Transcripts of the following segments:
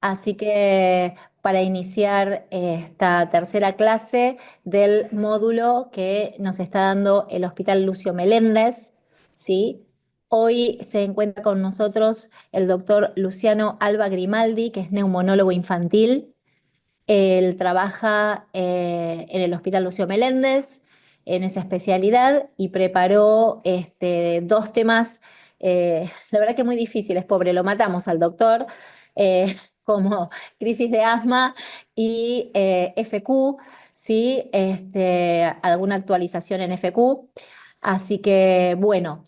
Así que para iniciar esta tercera clase del módulo que nos está dando el Hospital Lucio Meléndez, ¿sí? Hoy se encuentra con nosotros el doctor Luciano Alba Grimaldi, que es neumonólogo infantil. Él trabaja en el Hospital Lucio Meléndez en esa especialidad y preparó dos temas, la verdad que muy difíciles, pobre, lo matamos al doctor, eh, como crisis de asma y FQ, ¿sí? Alguna actualización en FQ. Así que, bueno,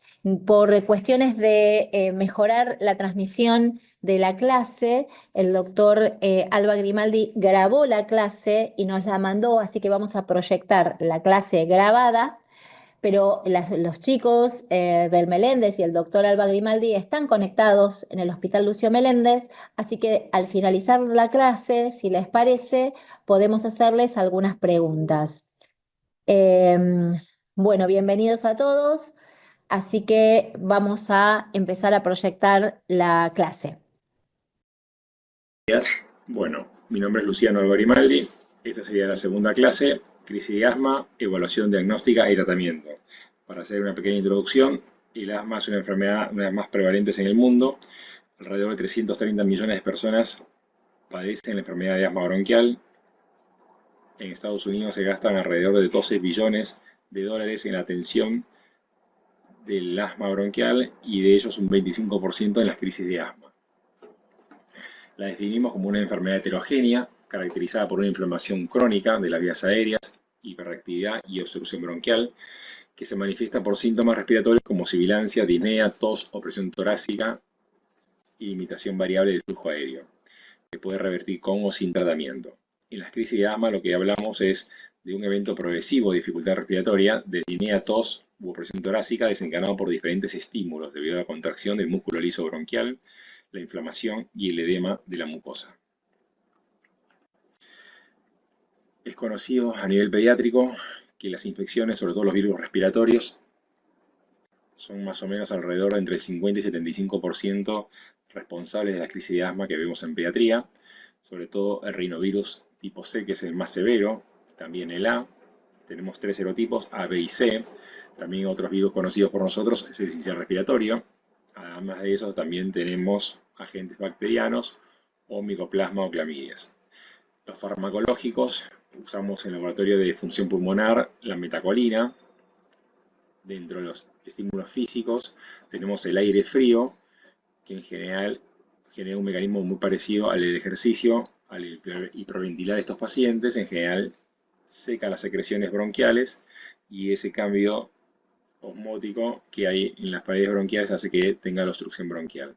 por cuestiones de mejorar la transmisión de la clase, el doctor Alba Grimaldi grabó la clase y nos la mandó, así que vamos a proyectar la clase grabada, pero los chicos del Meléndez y el doctor Alba Grimaldi están conectados en el Hospital Lucio Meléndez, así que al finalizar la clase, si les parece, podemos hacerles algunas preguntas. Eh, bueno, bienvenidos a todos, así que vamos a empezar a proyectar la clase. Días. Bueno, mi nombre es Luciano Algorimaldi. Esta sería la segunda clase, crisis de asma, evaluación diagnóstica y tratamiento. Para hacer una pequeña introducción, el asma es una enfermedad, una de las más prevalentes en el mundo. Alrededor de 330 millones de personas padecen la enfermedad de asma bronquial. En Estados Unidos se gastan alrededor de 12 billones de dólares en la atención del asma bronquial y de ellos un 25% en las crisis de asma. La definimos como una enfermedad heterogénea, caracterizada por una inflamación crónica de las vías aéreas, hiperactividad y obstrucción bronquial, que se manifiesta por síntomas respiratorios como sibilancia, disnea, tos o presión torácica y limitación variable del flujo aéreo, que puede revertir con o sin tratamiento. En las crisis de asma lo que hablamos es de un evento progresivo de dificultad respiratoria, de disnea, tos u opresión torácica desencadenado por diferentes estímulos debido a la contracción del músculo liso bronquial, la inflamación y el edema de la mucosa. Es conocido a nivel pediátrico que las infecciones, sobre todo los virus respiratorios, son más o menos alrededor de entre el 50 y 75% responsables de la crisis de asma que vemos en pediatría, sobre todo el rinovirus tipo C, que es el más severo, también el A. Tenemos tres serotipos, A, B y C. También otros virus conocidos por nosotros es el sincicial respiratorio. Además de eso, también tenemos agentes bacterianos o micoplasma o clamidias. Los farmacológicos, usamos en el laboratorio de función pulmonar la metacolina. Dentro de los estímulos físicos tenemos el aire frío, que en general genera un mecanismo muy parecido al del ejercicio. Al hiperventilar a estos pacientes, en general seca las secreciones bronquiales y ese cambio osmótico que hay en las paredes bronquiales hace que tenga la obstrucción bronquial.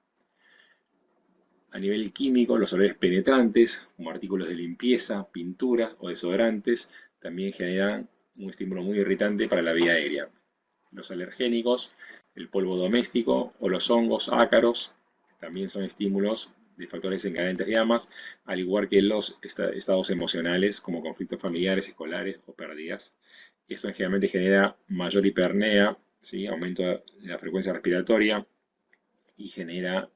A nivel químico, los olores penetrantes, como artículos de limpieza, pinturas o desodorantes, también generan un estímulo muy irritante para la vía aérea. Los alergénicos, el polvo doméstico o los hongos ácaros, también son estímulos de factores desencadenantes de asma, al igual que los estados emocionales como conflictos familiares, escolares o pérdidas. Esto generalmente genera mayor hipernea, ¿sí? Aumento de la frecuencia respiratoria y genera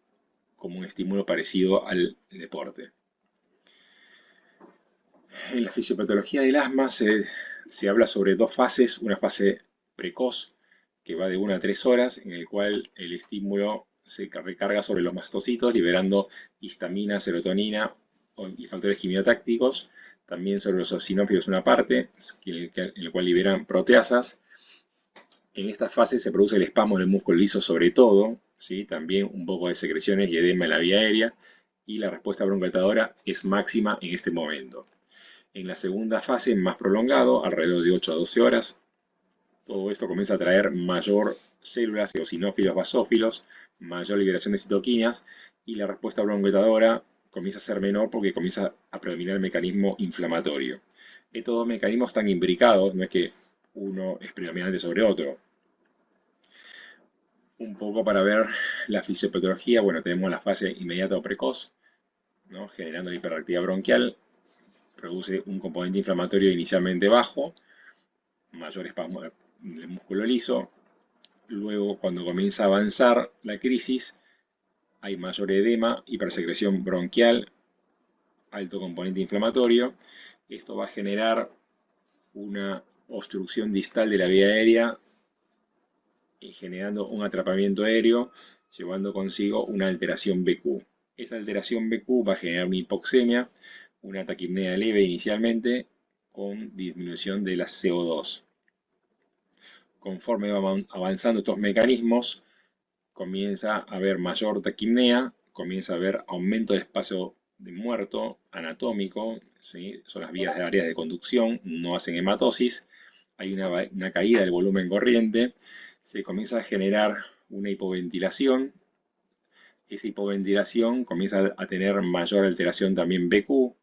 como un estímulo parecido al deporte. En la fisiopatología del asma se habla sobre dos fases, una fase precoz que va de 1 a 3 horas, en el cual el estímulo se recarga sobre los mastocitos, liberando histamina, serotonina y factores quimiotácticos, también sobre los eosinófilos una parte, en el cual liberan proteasas. En esta fase se produce el espasmo del músculo liso sobre todo, ¿sí? También un poco de secreciones y edema en la vía aérea, y la respuesta broncodilatadora es máxima en este momento. En la segunda fase, más prolongado, alrededor de 8 a 12 horas, todo esto comienza a traer mayor células, eosinófilos, basófilos, mayor liberación de citoquinas, y la respuesta broncodilatadora comienza a ser menor porque comienza a predominar el mecanismo inflamatorio. Estos dos mecanismos están imbricados, no es que uno es predominante sobre otro. Un poco para ver la fisiopatología, bueno, tenemos la fase inmediata o precoz, ¿no? Generando la hiperactividad bronquial, produce un componente inflamatorio inicialmente bajo, mayor espasmo del músculo liso. Luego, cuando comienza a avanzar la crisis, hay mayor edema, hipersecreción bronquial, alto componente inflamatorio. Esto va a generar una obstrucción distal de la vía aérea, generando un atrapamiento aéreo, llevando consigo una alteración BQ. Esta alteración BQ va a generar una hipoxemia, una taquipnea leve inicialmente, con disminución de la CO2. Conforme van avanzando estos mecanismos, comienza a haber mayor taquipnea, comienza a haber aumento de espacio de muerto anatómico, ¿sí? Son las vías de áreas de conducción, no hacen hematosis, hay una caída del volumen corriente, se comienza a generar una hipoventilación, esa hipoventilación comienza a tener mayor alteración también BQ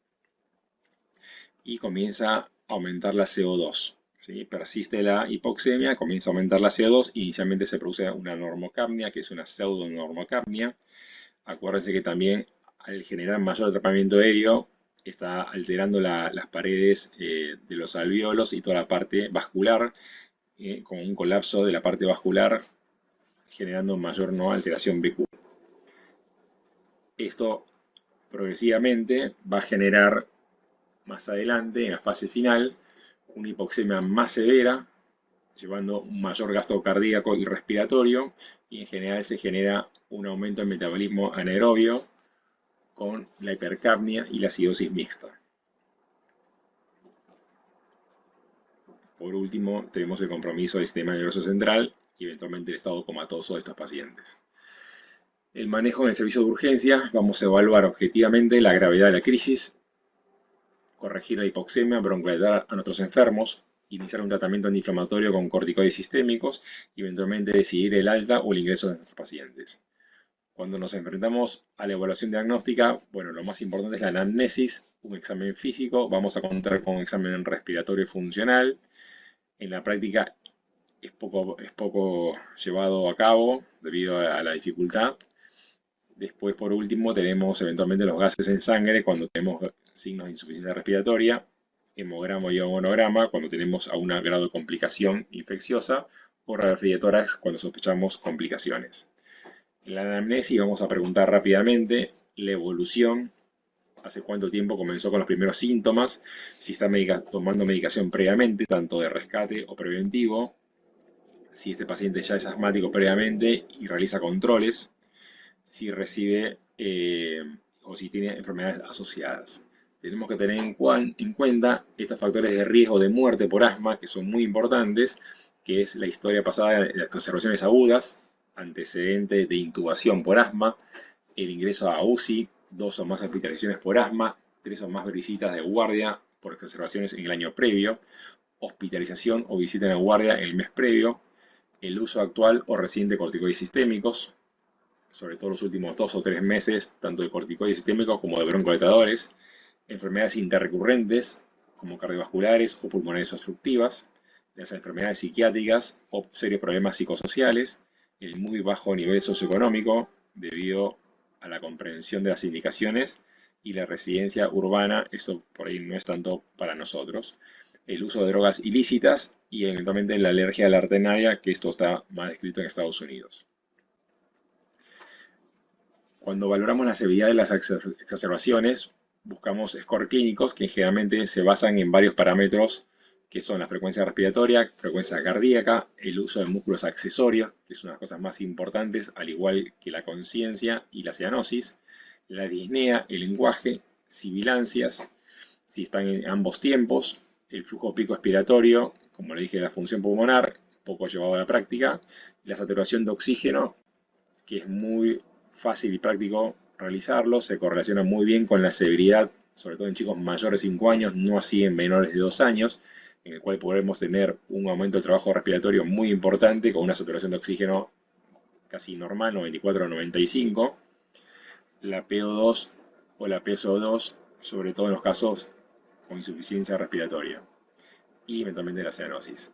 y comienza a aumentar la CO2. ¿Sí? Persiste la hipoxemia, comienza a aumentar la CO2, inicialmente se produce una normocapnia, que es una pseudonormocapnia. Acuérdense que también al generar mayor atrapamiento aéreo está alterando las paredes de los alvéolos y toda la parte vascular, con un colapso de la parte vascular generando mayor alteración BQ. Esto progresivamente va a generar más adelante, en la fase final, una hipoxemia más severa, llevando un mayor gasto cardíaco y respiratorio, y en general se genera un aumento del metabolismo anaerobio con la hipercapnia y la acidosis mixta. Por último, tenemos el compromiso del sistema nervioso central y eventualmente el estado comatoso de estos pacientes. El manejo en el servicio de urgencia, vamos a evaluar objetivamente la gravedad de la crisis, corregir la hipoxemia, broncodilatar a nuestros enfermos, iniciar un tratamiento antiinflamatorio con corticoides sistémicos y eventualmente decidir el alta o el ingreso de nuestros pacientes. Cuando nos enfrentamos a la evaluación diagnóstica, bueno, lo más importante es la anamnesis, un examen físico, vamos a contar con un examen respiratorio funcional. En la práctica es poco llevado a cabo debido a la dificultad. Después, por último, tenemos eventualmente los gases en sangre cuando tenemos signos de insuficiencia respiratoria, hemograma y agonograma cuando tenemos algún grado de complicación infecciosa, o radiografía de tórax cuando sospechamos complicaciones. En la anamnesis vamos a preguntar rápidamente la evolución, hace cuánto tiempo comenzó con los primeros síntomas, si está tomando medicación previamente, tanto de rescate o preventivo, si este paciente ya es asmático previamente y realiza controles, si recibe o si tiene enfermedades asociadas. Tenemos que tener en cuenta estos factores de riesgo de muerte por asma, que son muy importantes, que es la historia pasada de las exacerbaciones agudas, antecedente de intubación por asma, el ingreso a UCI, 2 o más hospitalizaciones por asma, 3 o más visitas de guardia por exacerbaciones en el año previo, hospitalización o visita en la guardia en el mes previo, el uso actual o reciente de corticoides sistémicos, sobre todo los últimos 2 o 3 meses, tanto de corticoides sistémicos como de broncodilatadores, enfermedades interrecurrentes como cardiovasculares o pulmonares obstructivas, las enfermedades psiquiátricas o serios problemas psicosociales, el muy bajo nivel socioeconómico debido a la comprensión de las indicaciones y la residencia urbana, esto por ahí no es tanto para nosotros, el uso de drogas ilícitas y eventualmente la alergia a la artenaria, que esto está más descrito en Estados Unidos. Cuando valoramos la severidad de las exacerbaciones, buscamos scores clínicos que generalmente se basan en varios parámetros que son la frecuencia respiratoria, frecuencia cardíaca, el uso de músculos accesorios, que es una de las cosas más importantes, al igual que la conciencia y la cianosis, la disnea, el lenguaje, sibilancias, si están en ambos tiempos, el flujo pico expiratorio, como le dije, la función pulmonar, poco llevado a la práctica, la saturación de oxígeno, que es muy fácil y práctico realizarlo, se correlaciona muy bien con la severidad, sobre todo en chicos mayores de 5 años, no así en menores de 2 años, en el cual podremos tener un aumento del trabajo respiratorio muy importante con una saturación de oxígeno casi normal, 94 o 95. La PO2 o la PSO2, sobre todo en los casos con insuficiencia respiratoria y eventualmente la cianosis.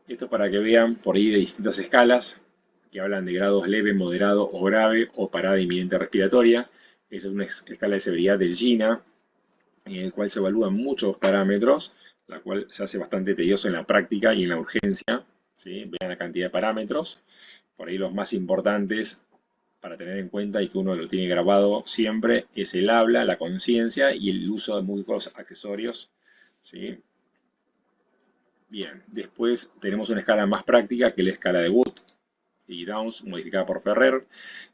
Esto es para que vean por ahí de distintas escalas que hablan de grados leve, moderado o grave o parada inminente respiratoria. Esa es una escala de severidad del GINA, en el cual se evalúan muchos parámetros, la cual se hace bastante tedioso en la práctica y en la urgencia. ¿Sí? Vean la cantidad de parámetros. Por ahí los más importantes para tener en cuenta y que uno lo tiene grabado siempre es el habla, la conciencia y el uso de múltiples accesorios, ¿sí? Bien, después tenemos una escala más práctica que es la escala de Wood y Downs modificada por Ferrer,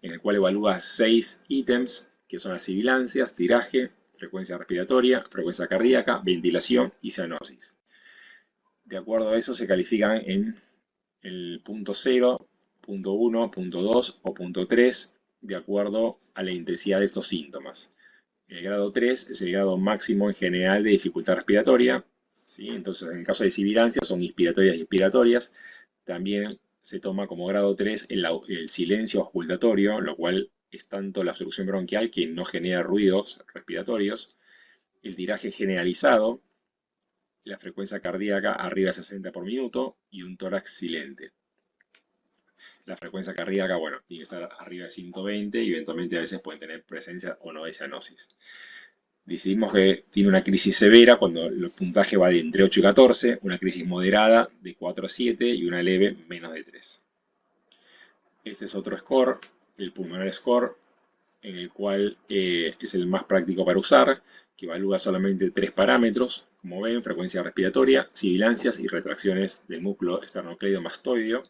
en el cual evalúa 6 ítems que son las sibilancias, tiraje, frecuencia respiratoria, frecuencia cardíaca, ventilación y cianosis. De acuerdo a eso se califican en el punto 0, punto 1, punto 2 o punto 3 de acuerdo a la intensidad de estos síntomas. El grado 3 es el grado máximo en general de dificultad respiratoria, ¿sí? Entonces, en el caso de sibilancias son inspiratorias y expiratorias. También se toma como grado 3 el silencio auscultatorio, lo cual es tanto la obstrucción bronquial que no genera ruidos respiratorios, el tiraje generalizado, la frecuencia cardíaca arriba de 60 por minuto y un tórax silente. La frecuencia cardíaca, bueno, tiene que estar arriba de 120 y eventualmente a veces pueden tener presencia o no de cianosis. Decidimos que tiene una crisis severa cuando el puntaje va de entre 8 y 14, una crisis moderada de 4 a 7 y una leve menos de 3. Este es otro score, el pulmonar score, en el cual es el más práctico para usar, que evalúa solamente 3 parámetros, como ven, frecuencia respiratoria, sibilancias y retracciones del músculo esternocleidomastoideo.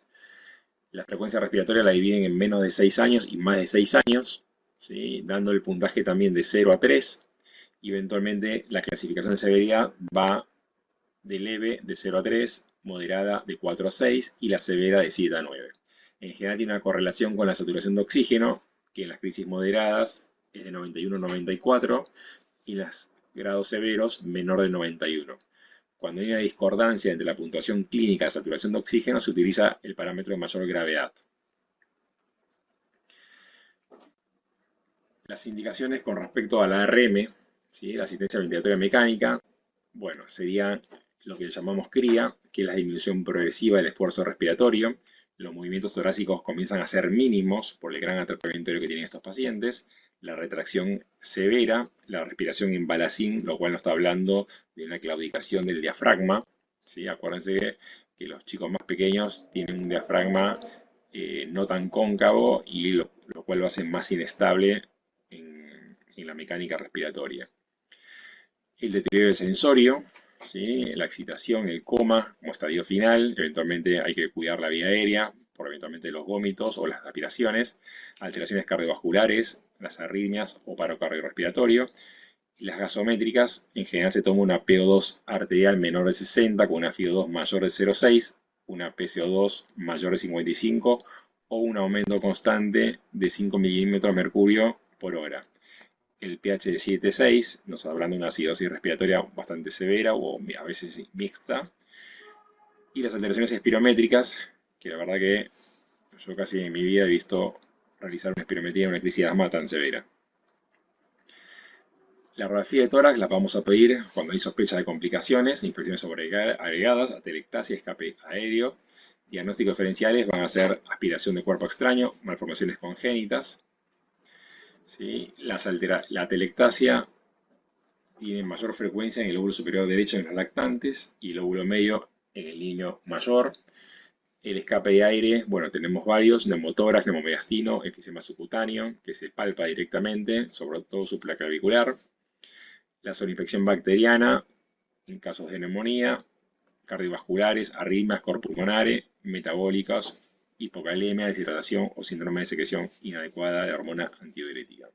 La frecuencia respiratoria la dividen en menos de 6 años y más de 6 años, ¿sí? Dando el puntaje también de 0 a 3. Y eventualmente la clasificación de severidad va de leve de 0 a 3, moderada de 4 a 6 y la severa de 7 a 9. En general tiene una correlación con la saturación de oxígeno, que en las crisis moderadas es de 91 a 94 y los grados severos menor de 91. Cuando hay una discordancia entre la puntuación clínica de saturación de oxígeno, se utiliza el parámetro de mayor gravedad. Las indicaciones con respecto a la ARM, ¿sí? La asistencia ventilatoria mecánica, bueno, sería lo que llamamos CRIA, que es la disminución progresiva del esfuerzo respiratorio. Los movimientos torácicos comienzan a ser mínimos por el gran atrapamiento que tienen estos pacientes. La retracción severa, la respiración en balacín, lo cual nos está hablando de una claudicación del diafragma, ¿sí? Acuérdense que los chicos más pequeños tienen un diafragma no tan cóncavo y lo cual lo hace más inestable en la mecánica respiratoria. El deterioro del sensorio, ¿sí? La excitación, el coma como estadio final, eventualmente hay que cuidar la vía aérea por eventualmente los vómitos o las aspiraciones, alteraciones cardiovasculares, las arritmias o paro cardiorrespiratorio. Y las gasométricas, en general se toma una PO2 arterial menor de 60 con una FiO2 mayor de 0,6, una PCO2 mayor de 55 o un aumento constante de 5 milímetros de mercurio por hora. El pH de 7,6 nos hablando de una acidosis respiratoria bastante severa o a veces mixta. Y las alteraciones espirométricas, que la verdad que yo casi en mi vida he visto realizar una espirometría en una crisis de asma tan severa. La radiografía de tórax la vamos a pedir cuando hay sospecha de complicaciones, infecciones sobreagregadas, atelectasia, escape aéreo. Diagnósticos diferenciales van a ser aspiración de cuerpo extraño, malformaciones congénitas. ¿Sí? La atelectasia tiene mayor frecuencia en el lóbulo superior derecho en los lactantes y el lóbulo medio en el niño mayor. El escape de aire, bueno, tenemos varios, neumotórax, neumomediastino, enfisema subcutáneo, que se palpa directamente, sobre todo supraclavicular. La sobreinfección bacteriana, en casos de neumonía, cardiovasculares, arritmias corpulmonares, metabólicas, hipocalemia, deshidratación o síndrome de secreción inadecuada de hormona antidiurética.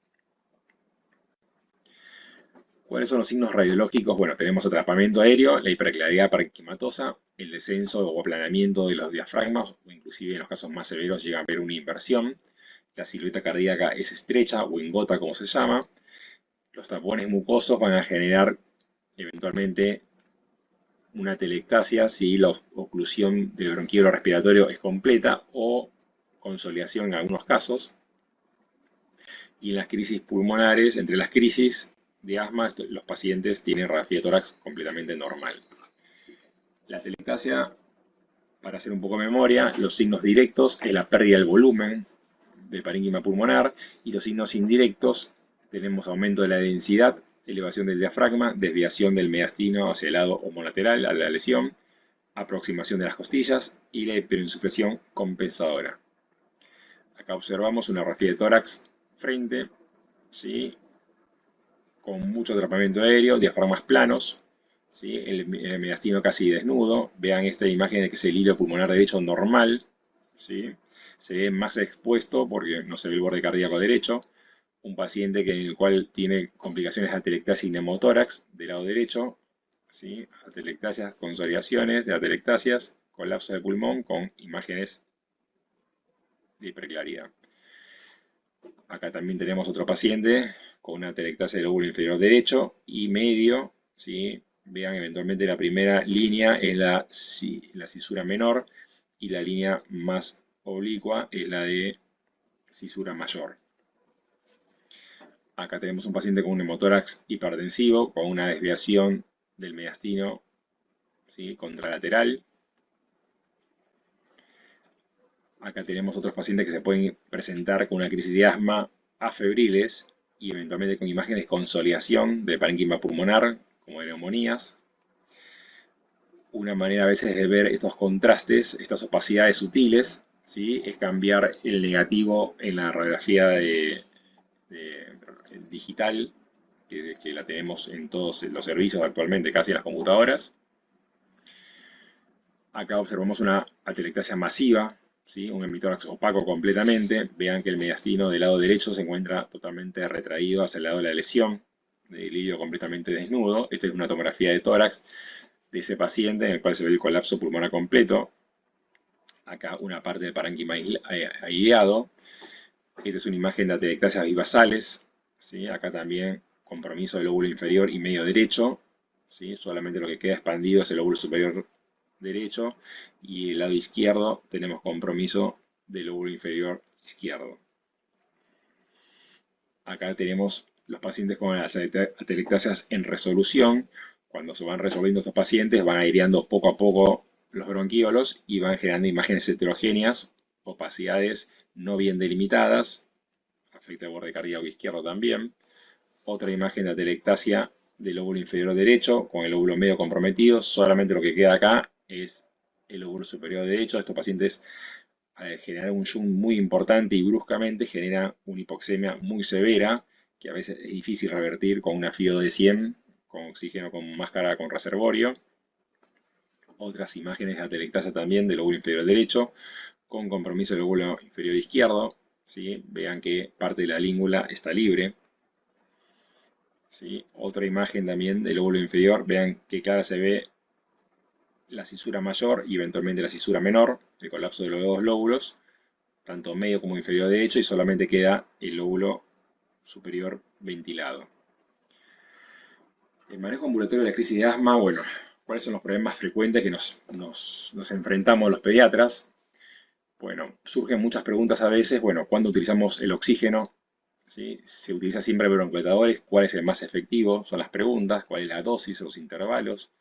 ¿Cuáles son los signos radiológicos? Bueno, tenemos atrapamiento aéreo, la hiperclaridad parenquimatosa, el descenso o aplanamiento de los diafragmas, o inclusive en los casos más severos llega a haber una inversión. La silueta cardíaca es estrecha o en gota, como se llama. Los tapones mucosos van a generar eventualmente una atelectasia si la oclusión del bronquíolo respiratorio es completa o consolidación en algunos casos. Y en las crisis pulmonares, entre las crisis de asma, los pacientes tienen radiografía de tórax completamente normal. La atelectasia, para hacer un poco de memoria, los signos directos es la pérdida del volumen del parénquima pulmonar y los signos indirectos tenemos aumento de la densidad, elevación del diafragma, desviación del mediastino hacia el lado homolateral a la lesión, aproximación de las costillas y la hiperinsuflación compensadora. Acá observamos una radiografía de tórax frente, ¿sí? Con mucho atrapamiento aéreo, diafragmas planos, ¿sí? El mediastino casi desnudo. Vean esta imagen de que es el hilo pulmonar derecho normal, ¿sí? Se ve más expuesto porque no se ve el borde cardíaco derecho. Un paciente en el cual tiene complicaciones de atelectasia y neumotórax del lado derecho, ¿sí? Atelectasias, consolidaciones de atelectasias, colapso de pulmón con imágenes de hiperclaridad. Acá también tenemos otro paciente con una atelectasia del lóbulo inferior derecho y medio, ¿sí? Vean, eventualmente la primera línea es la cisura menor y la línea más oblicua es la de cisura mayor. Acá tenemos un paciente con un hemotórax hipertensivo, con una desviación del mediastino, ¿sí? Contralateral. Acá tenemos otros pacientes que se pueden presentar con una crisis de asma afebriles y eventualmente con imágenes de consolidación de parénquima pulmonar, como de neumonías. Una manera a veces de ver estos contrastes, estas opacidades sutiles, ¿sí? Es cambiar el negativo en la radiografía digital, que la tenemos en todos los servicios actualmente, casi en las computadoras. Acá observamos una atelectasia masiva, ¿sí? Un hemitórax opaco completamente. Vean que el mediastino del lado derecho se encuentra totalmente retraído hacia el lado de la lesión, el hilo completamente desnudo. Esta es una tomografía de tórax de ese paciente en el cual se ve el colapso pulmonar completo. Acá una parte del parénquima aireado. Esta es una imagen de atelectasias bivasales, ¿sí? Acá también compromiso del lóbulo inferior y medio derecho, ¿sí? Solamente lo que queda expandido es el lóbulo superior derecho y el lado izquierdo tenemos compromiso del lóbulo inferior izquierdo. Acá tenemos los pacientes con las atelectasias en resolución. Cuando se van resolviendo estos pacientes van aireando poco a poco los bronquíolos y van generando imágenes heterogéneas, opacidades no bien delimitadas, afecta el borde cardíaco izquierdo también. Otra imagen de atelectasia del lóbulo inferior derecho con el lóbulo medio comprometido. Solamente lo que queda acá es el lóbulo superior derecho. Estos pacientes, al generar un shunt muy importante y bruscamente, genera una hipoxemia muy severa que a veces es difícil revertir con una FIO de 100, con oxígeno, con máscara, con reservorio. Otras imágenes de atelectasia también del lóbulo inferior derecho con compromiso del lóbulo inferior izquierdo. ¿Sí? Vean que parte de la língula está libre. ¿Sí? Otra imagen también del lóbulo inferior, vean que clara se ve la cisura mayor y eventualmente la cisura menor, el colapso de los dos lóbulos, tanto medio como inferior derecho, y solamente queda el lóbulo superior ventilado. El manejo ambulatorio de la crisis de asma, bueno, ¿cuáles son los problemas frecuentes que nos enfrentamos los pediatras? Bueno, surgen muchas preguntas a veces, bueno, ¿cuándo utilizamos el oxígeno? ¿Sí? ¿Se utiliza siempre broncodilatadores? ¿Cuál es el más efectivo? Son las preguntas. ¿Cuál es la dosis, los intervalos?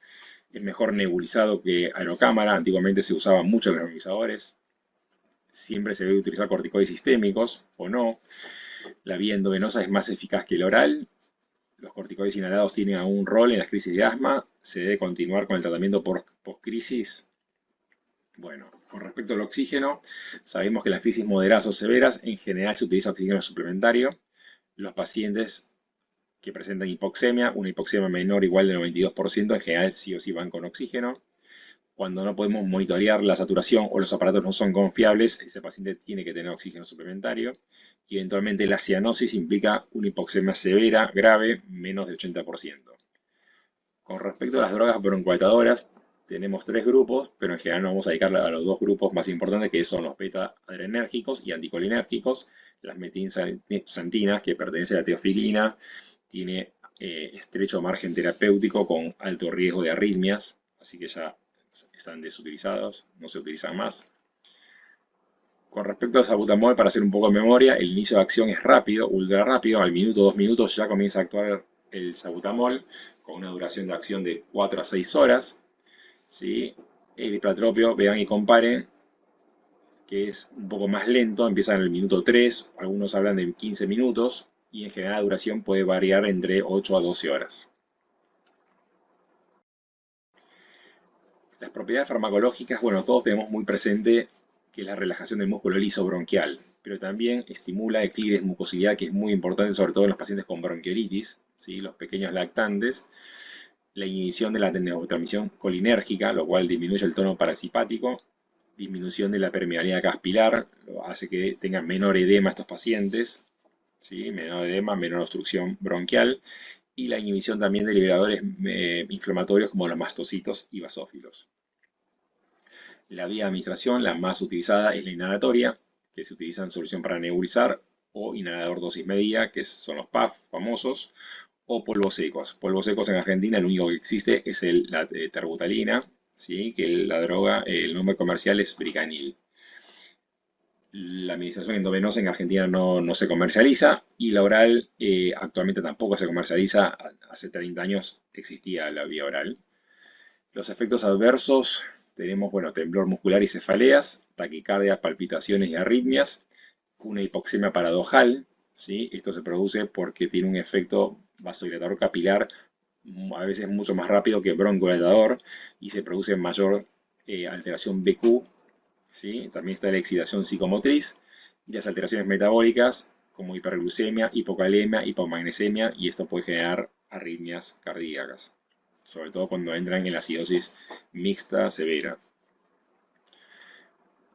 ¿Es mejor nebulizado que aerocámara? Antiguamente se usaban muchos nebulizadores. ¿Siempre se debe utilizar corticoides sistémicos o no? ¿La vía endovenosa es más eficaz que el oral? ¿Los corticoides inhalados tienen algún rol en las crisis de asma? ¿Se debe continuar con el tratamiento post-crisis? Bueno, con respecto al oxígeno, sabemos que en las crisis moderadas o severas en general se utiliza oxígeno suplementario. Los pacientes que presentan hipoxemia, una hipoxemia menor o igual del 92%, en general sí o sí van con oxígeno. Cuando no podemos monitorear la saturación o los aparatos no son confiables, ese paciente tiene que tener oxígeno suplementario. Y eventualmente la cianosis implica una hipoxemia severa, grave, menos de 80%. Con respecto a las drogas broncoalentadoras, tenemos tres grupos, pero en general nos vamos a dedicar a los dos grupos más importantes, que son los beta-adrenérgicos y anticolinérgicos. Las metilxantinas, que pertenecen a la teofilina, tiene estrecho margen terapéutico con alto riesgo de arritmias, así que ya están desutilizados, no se utilizan más. Con respecto al salbutamol, para hacer un poco de memoria, el inicio de acción es rápido, ultra rápido, al minuto, 2 minutos ya comienza a actuar el salbutamol, con una duración de acción de 4 a 6 horas. ¿Sí? El hipratropio, vean y comparen, que es un poco más lento, empieza en el minuto 3, algunos hablan de 15 minutos, y en general la duración puede variar entre 8 a 12 horas. Las propiedades farmacológicas, bueno, todos tenemos muy presente que es la relajación del músculo liso bronquial. pero también estimula el clic de mucosidad, que es muy importante, sobre todo en los pacientes con bronquiolitis, ¿sí? Los pequeños lactantes. La inhibición de la neurotransmisión colinérgica, lo cual disminuye el tono parasimpático. Disminución de la permeabilidad capilar, lo hace que tengan menor edema estos pacientes, ¿sí? Menor edema, menor obstrucción bronquial. Y la inhibición también de liberadores inflamatorios como los mastocitos y basófilos. La vía de administración, la más utilizada, es la inhalatoria, que se utiliza en solución para nebulizar, o inhalador dosis medida, que son los PAF famosos, o polvos secos. Polvos secos en Argentina, el único que existe es la terbutalina, ¿sí? Que la droga, el nombre comercial es Bricanil. La administración endovenosa en Argentina no se comercializa, y la oral actualmente tampoco se comercializa. Hace 30 años existía la vía oral. Los efectos adversos, tenemos, bueno, temblor muscular y cefaleas, taquicardia, palpitaciones y arritmias, una hipoxemia paradojal, ¿sí? Esto se produce porque tiene un efecto vasodilatador capilar a veces mucho más rápido que broncodilatador, y se produce mayor alteración BQ, ¿sí? También está la excitación psicomotriz y las alteraciones metabólicas como hiperglucemia, hipocalemia, hipomagnesemia, y esto puede generar arritmias cardíacas, sobre todo cuando entran en la acidosis mixta severa.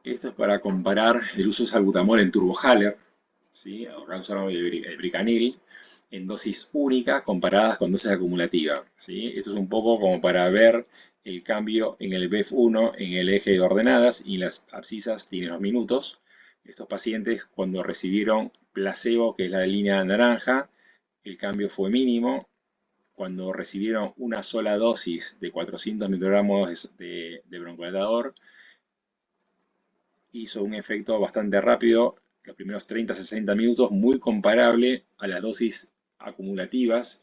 Esto es para comparar el uso de salbutamol en turbohaler, ¿sí? Acá usaron el Bricanil en dosis única comparadas con dosis acumulativa, ¿sí? Esto es un poco como para ver el cambio en el BEF1 en el eje de ordenadas, y las abscisas tienen los minutos. Estos pacientes, cuando recibieron placebo, que es la línea naranja, el cambio fue mínimo. Cuando recibieron una sola dosis de 400 microgramos de broncodilatador, hizo un efecto bastante rápido, los primeros 30-60 minutos, muy comparable a las dosis acumulativas,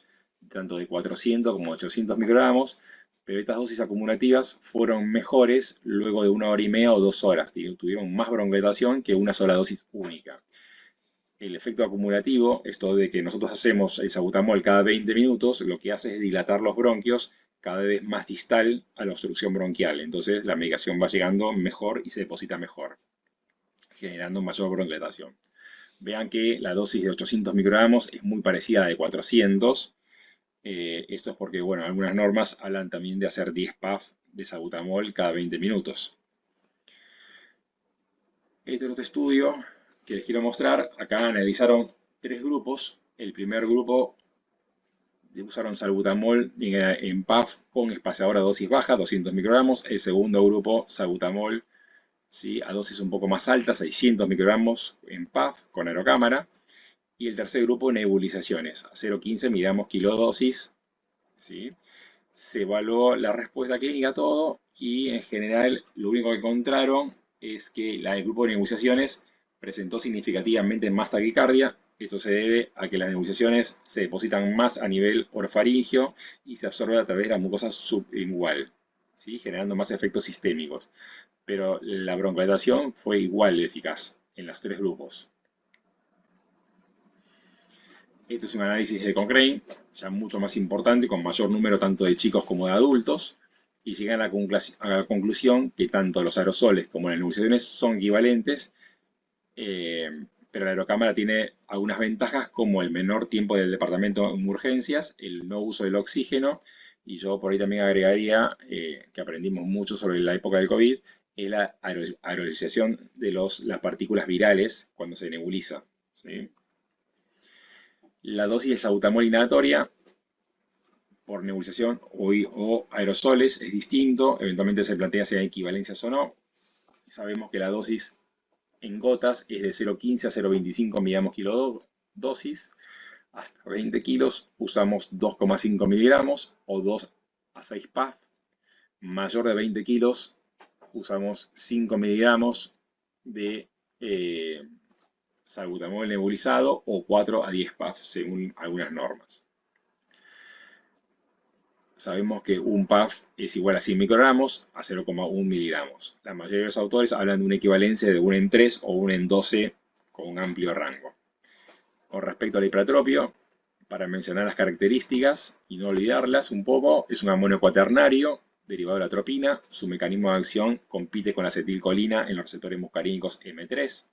tanto de 400 como 800 microgramos, pero estas dosis acumulativas fueron mejores luego de 1 hora y media o 2 horas, tuvieron más broncodilatación que una sola dosis única. El efecto acumulativo, esto de que nosotros hacemos el salbutamol cada 20 minutos, lo que hace es dilatar los bronquios cada vez más distal a la obstrucción bronquial. Entonces la medicación va llegando mejor y se deposita mejor, generando mayor bronquiolatación. Vean que la dosis de 800 microgramos es muy parecida a la de 400. Esto es porque, bueno, algunas normas hablan también de hacer 10 PAF de salbutamol cada 20 minutos. Este es otro estudio que les quiero mostrar. Acá analizaron 3 grupos. El primer grupo usaron salbutamol en PAF con espaciador a dosis baja, 200 microgramos. El segundo grupo, salbutamol, ¿sí? A dosis un poco más altas, 600 microgramos en PAF con aerocámara. Y el tercer grupo, nebulizaciones, a 0,15 miligramos kilodosis, ¿sí? Se evaluó la respuesta clínica, todo, y en general lo único que encontraron es que el grupo de nebulizaciones presentó significativamente más taquicardia. Esto se debe a que las nebulizaciones se depositan más a nivel orofaringio y se absorben a través de la mucosa sublingual, ¿sí? Generando más efectos sistémicos. Pero la broncodilatación fue igual de eficaz en los 3 grupos. Este es un análisis de Cochrane, ya mucho más importante, con mayor número tanto de chicos como de adultos, y llegan a la conclusión que tanto los aerosoles como las nebulizaciones son equivalentes, pero la aerocámara tiene algunas ventajas, como el menor tiempo del departamento en urgencias, el no uso del oxígeno, y yo por ahí también agregaría, que aprendimos mucho sobre la época del COVID, es la aerolización de las partículas virales cuando se nebuliza, ¿sí? La dosis de salbutamol inhalatoria por nebulización o aerosoles es distinto. Eventualmente se plantea si hay equivalencias o no. Sabemos que la dosis en gotas es de 0,15 a 0,25 miligramos kilodosis. Hasta 20 kilos usamos 2,5 miligramos o 2 a 6 PAF. Mayor de 20 kilos usamos 5 miligramos de salbutamol nebulizado o 4 a 10 PAF según algunas normas. Sabemos que un PAF es igual a 100 microgramos a 0,1 miligramos. La mayoría de los autores hablan de una equivalencia de 1 en 3 o 1 en 12 con un amplio rango. Con respecto al hipertropio, para mencionar las características y no olvidarlas un poco, es un amonio cuaternario derivado de la atropina. Su mecanismo de acción compite con la acetilcolina en los receptores muscarínicos M3.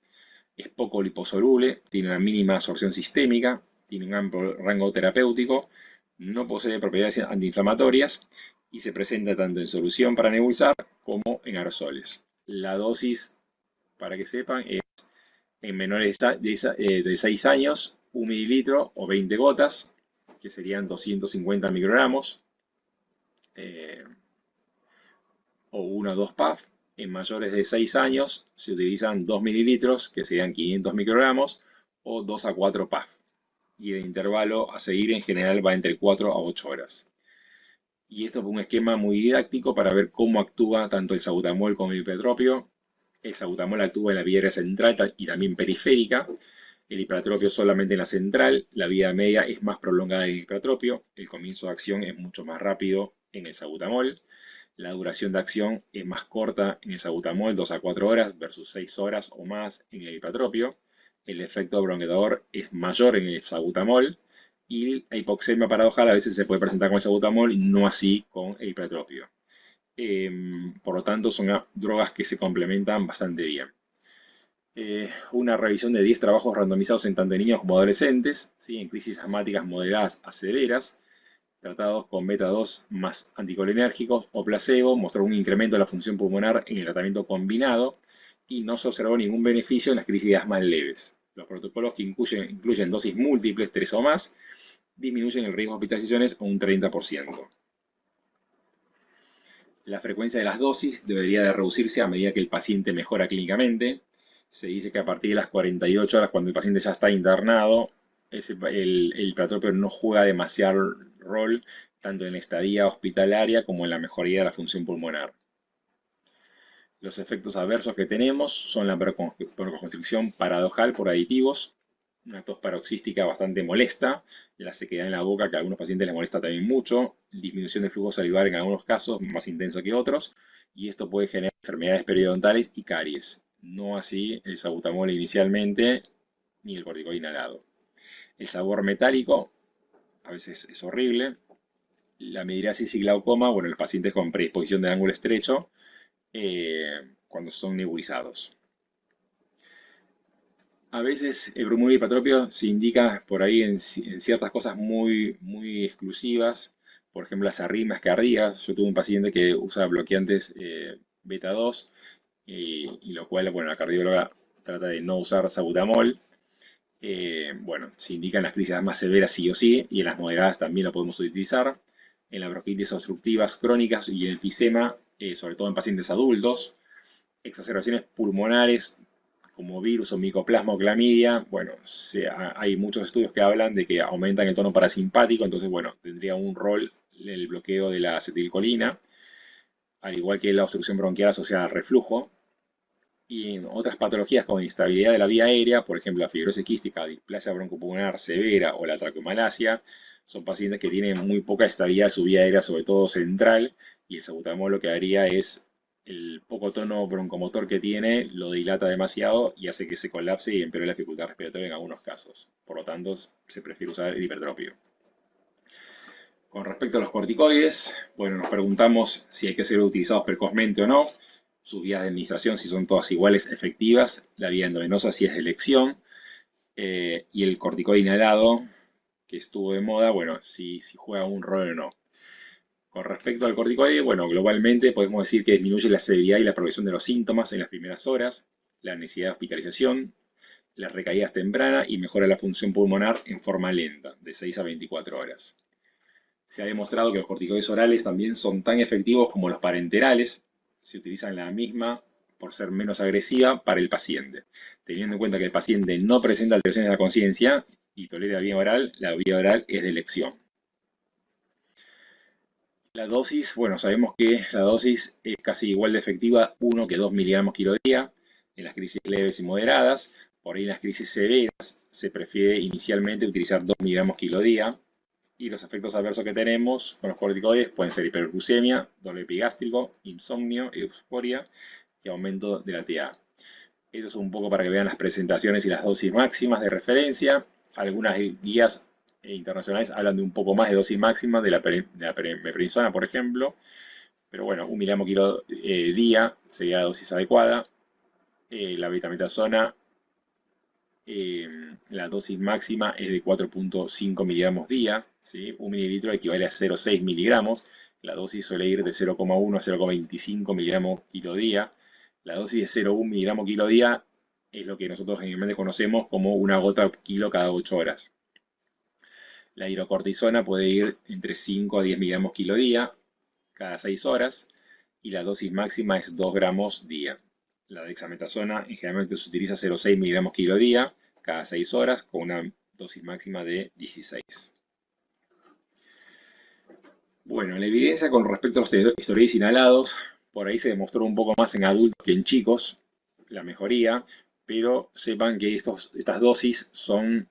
es poco liposoluble, tiene una mínima absorción sistémica, tiene un amplio rango terapéutico, no posee propiedades antiinflamatorias y se presenta tanto en solución para nebulizar como en aerosoles. La dosis, para que sepan, es en menores de 6 años, 1 mililitro o 20 gotas, que serían 250 microgramos, eh, o 1 o 2 PAF. En mayores de 6 años se utilizan 2 mililitros, que serían 500 microgramos, o 2 a 4 PAF. Y el intervalo a seguir en general va entre 4 a 8 horas. Y esto es un esquema muy didáctico para ver cómo actúa tanto el salbutamol como el hipertropio. El salbutamol actúa en la vía aérea central y también periférica. El hipertropio solamente en la central. La vía media es más prolongada en el hipertropio. El comienzo de acción es mucho más rápido en el salbutamol. La duración de acción es más corta en el salbutamol, 2 a 4 horas versus 6 horas o más en el hipertropio. El efecto bronqueador es mayor en el salbutamol y la hipoxemia paradojal a veces se puede presentar con el salbutamol y no así con el hipertropio. Por lo tanto, son drogas que se complementan bastante bien. Una revisión de 10 trabajos randomizados en tanto niños como adolescentes, ¿sí? En crisis asmáticas moderadas a severas, tratados con beta-2 más anticolinérgicos o placebo, mostró un incremento de la función pulmonar en el tratamiento combinado y no se observó ningún beneficio en las crisis de asma leves. Los protocolos que incluyen dosis múltiples, 3 o más, disminuyen el riesgo de hospitalizaciones un 30%. La frecuencia de las dosis debería de reducirse a medida que el paciente mejora clínicamente. Se dice que a partir de las 48 horas, cuando el paciente ya está internado, el platropio no juega demasiado rol tanto en la estadía hospitalaria como en la mejoría de la función pulmonar. Los efectos adversos que tenemos son la broncoconstricción paradojal por aditivos, una tos paroxística bastante molesta, la sequedad en la boca que a algunos pacientes les molesta también mucho, disminución de flujo salivar en algunos casos, más intenso que otros, y esto puede generar enfermedades periodontales y caries. No así el salbutamol inicialmente, ni el corticoide inhalado. El sabor metálico a veces es horrible. La midriasis y glaucoma, bueno, los pacientes con predisposición de ángulo estrecho, cuando son nebulizados. A veces el bromuro hipatropio se indica por ahí en ciertas cosas muy exclusivas, por ejemplo las arritmias cardíacas. Yo tuve un paciente que usa bloqueantes beta 2 y lo cual, bueno, la cardióloga trata de no usar salbutamol. Bueno, se indican las crisis más severas sí o sí, y en las moderadas también lo podemos utilizar. En las bronquitis obstructivas crónicas y en el enfisema, sobre todo en pacientes adultos. Exacerbaciones pulmonares como virus o micoplasma o clamidia, bueno, hay muchos estudios que hablan de que aumentan el tono parasimpático, entonces, bueno, tendría un rol el bloqueo de la acetilcolina, al igual que la obstrucción bronquial asociada al reflujo. Y en otras patologías como inestabilidad de la vía aérea, por ejemplo, la fibrosis quística, displasia broncopulmonar severa o la traqueomalacia, son pacientes que tienen muy poca estabilidad de su vía aérea, sobre todo central, y el salbutamol lo que haría es el poco tono broncomotor que tiene, lo dilata demasiado y hace que se colapse y empeore la dificultad respiratoria en algunos casos. Por lo tanto, se prefiere usar el hipertropio. Con respecto a los corticoides, bueno, nos preguntamos si hay que ser utilizados precozmente o no, sus vías de administración si son todas iguales, efectivas, la vía endovenosa si es de elección, y el corticoide inhalado, que estuvo de moda, bueno, si juega un rol o no. Con respecto al corticoide, bueno, globalmente podemos decir que disminuye la severidad y la progresión de los síntomas en las primeras horas, la necesidad de hospitalización, las recaídas tempranas y mejora la función pulmonar en forma lenta, de 6 a 24 horas. Se ha demostrado que los corticoides orales también son tan efectivos como los parenterales. Se utilizan la misma por ser menos agresiva para el paciente. Teniendo en cuenta que el paciente no presenta alteraciones de la conciencia y tolera la vía oral es de elección. La dosis, bueno, sabemos que la dosis es casi igual de efectiva 1 que 2 miligramos kilo día en las crisis leves y moderadas. Por ahí en las crisis severas se prefiere inicialmente utilizar 2 miligramos kilo día. Y los efectos adversos que tenemos con los corticoides pueden ser hiperglucemia, dolor epigástrico, insomnio, euforia y aumento de la TA. Esto es un poco para que vean las presentaciones y las dosis máximas de referencia. Algunas guías internacionales hablan de un poco más de dosis máxima de la meprednisona, por ejemplo. Pero bueno, 1 miligramo kilo día sería la dosis adecuada. La betametasona La dosis máxima es de 4,5 miligramos día, ¿sí? Un mililitro equivale a 0,6 miligramos. La dosis suele ir de 0,1 a 0,25 miligramos kilo día. La dosis de 0,1 miligramo kilo día es lo que nosotros generalmente conocemos como una gota kilo cada 8 horas. La hidrocortisona puede ir entre 5 a 10 miligramos kilo día cada 6 horas y la dosis máxima es 2 gramos día. La dexametasona generalmente se utiliza 0,6 miligramos kilo día cada 6 horas con una dosis máxima de 16. Bueno, la evidencia con respecto a los esteroides inhalados, por ahí se demostró un poco más en adultos que en chicos, la mejoría, pero sepan que estas dosis son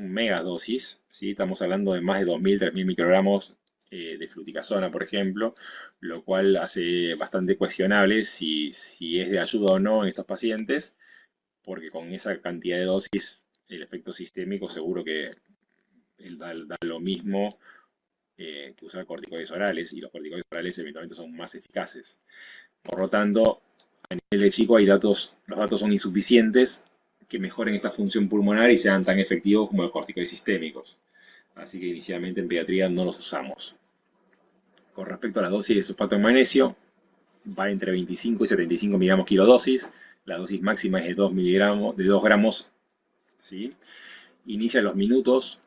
megadosis, ¿sí? Estamos hablando de más de 2.000, 3.000 microgramos de fluticasona, por ejemplo, lo cual hace bastante cuestionable si es de ayuda o no en estos pacientes, porque con esa cantidad de dosis el efecto sistémico seguro que da lo mismo que usar corticoides orales, y los corticoides orales eventualmente son más eficaces. Por lo tanto, a nivel de chico los datos son insuficientes que mejoren esta función pulmonar y sean tan efectivos como los corticoides sistémicos. Así que inicialmente en pediatría no los usamos. Con respecto a la dosis de sulfato de magnesio, va entre 25 y 75 miligramos kilodosis. La dosis máxima es de 2 miligramos, de 2 gramos. ¿Sí? Inicia los minutos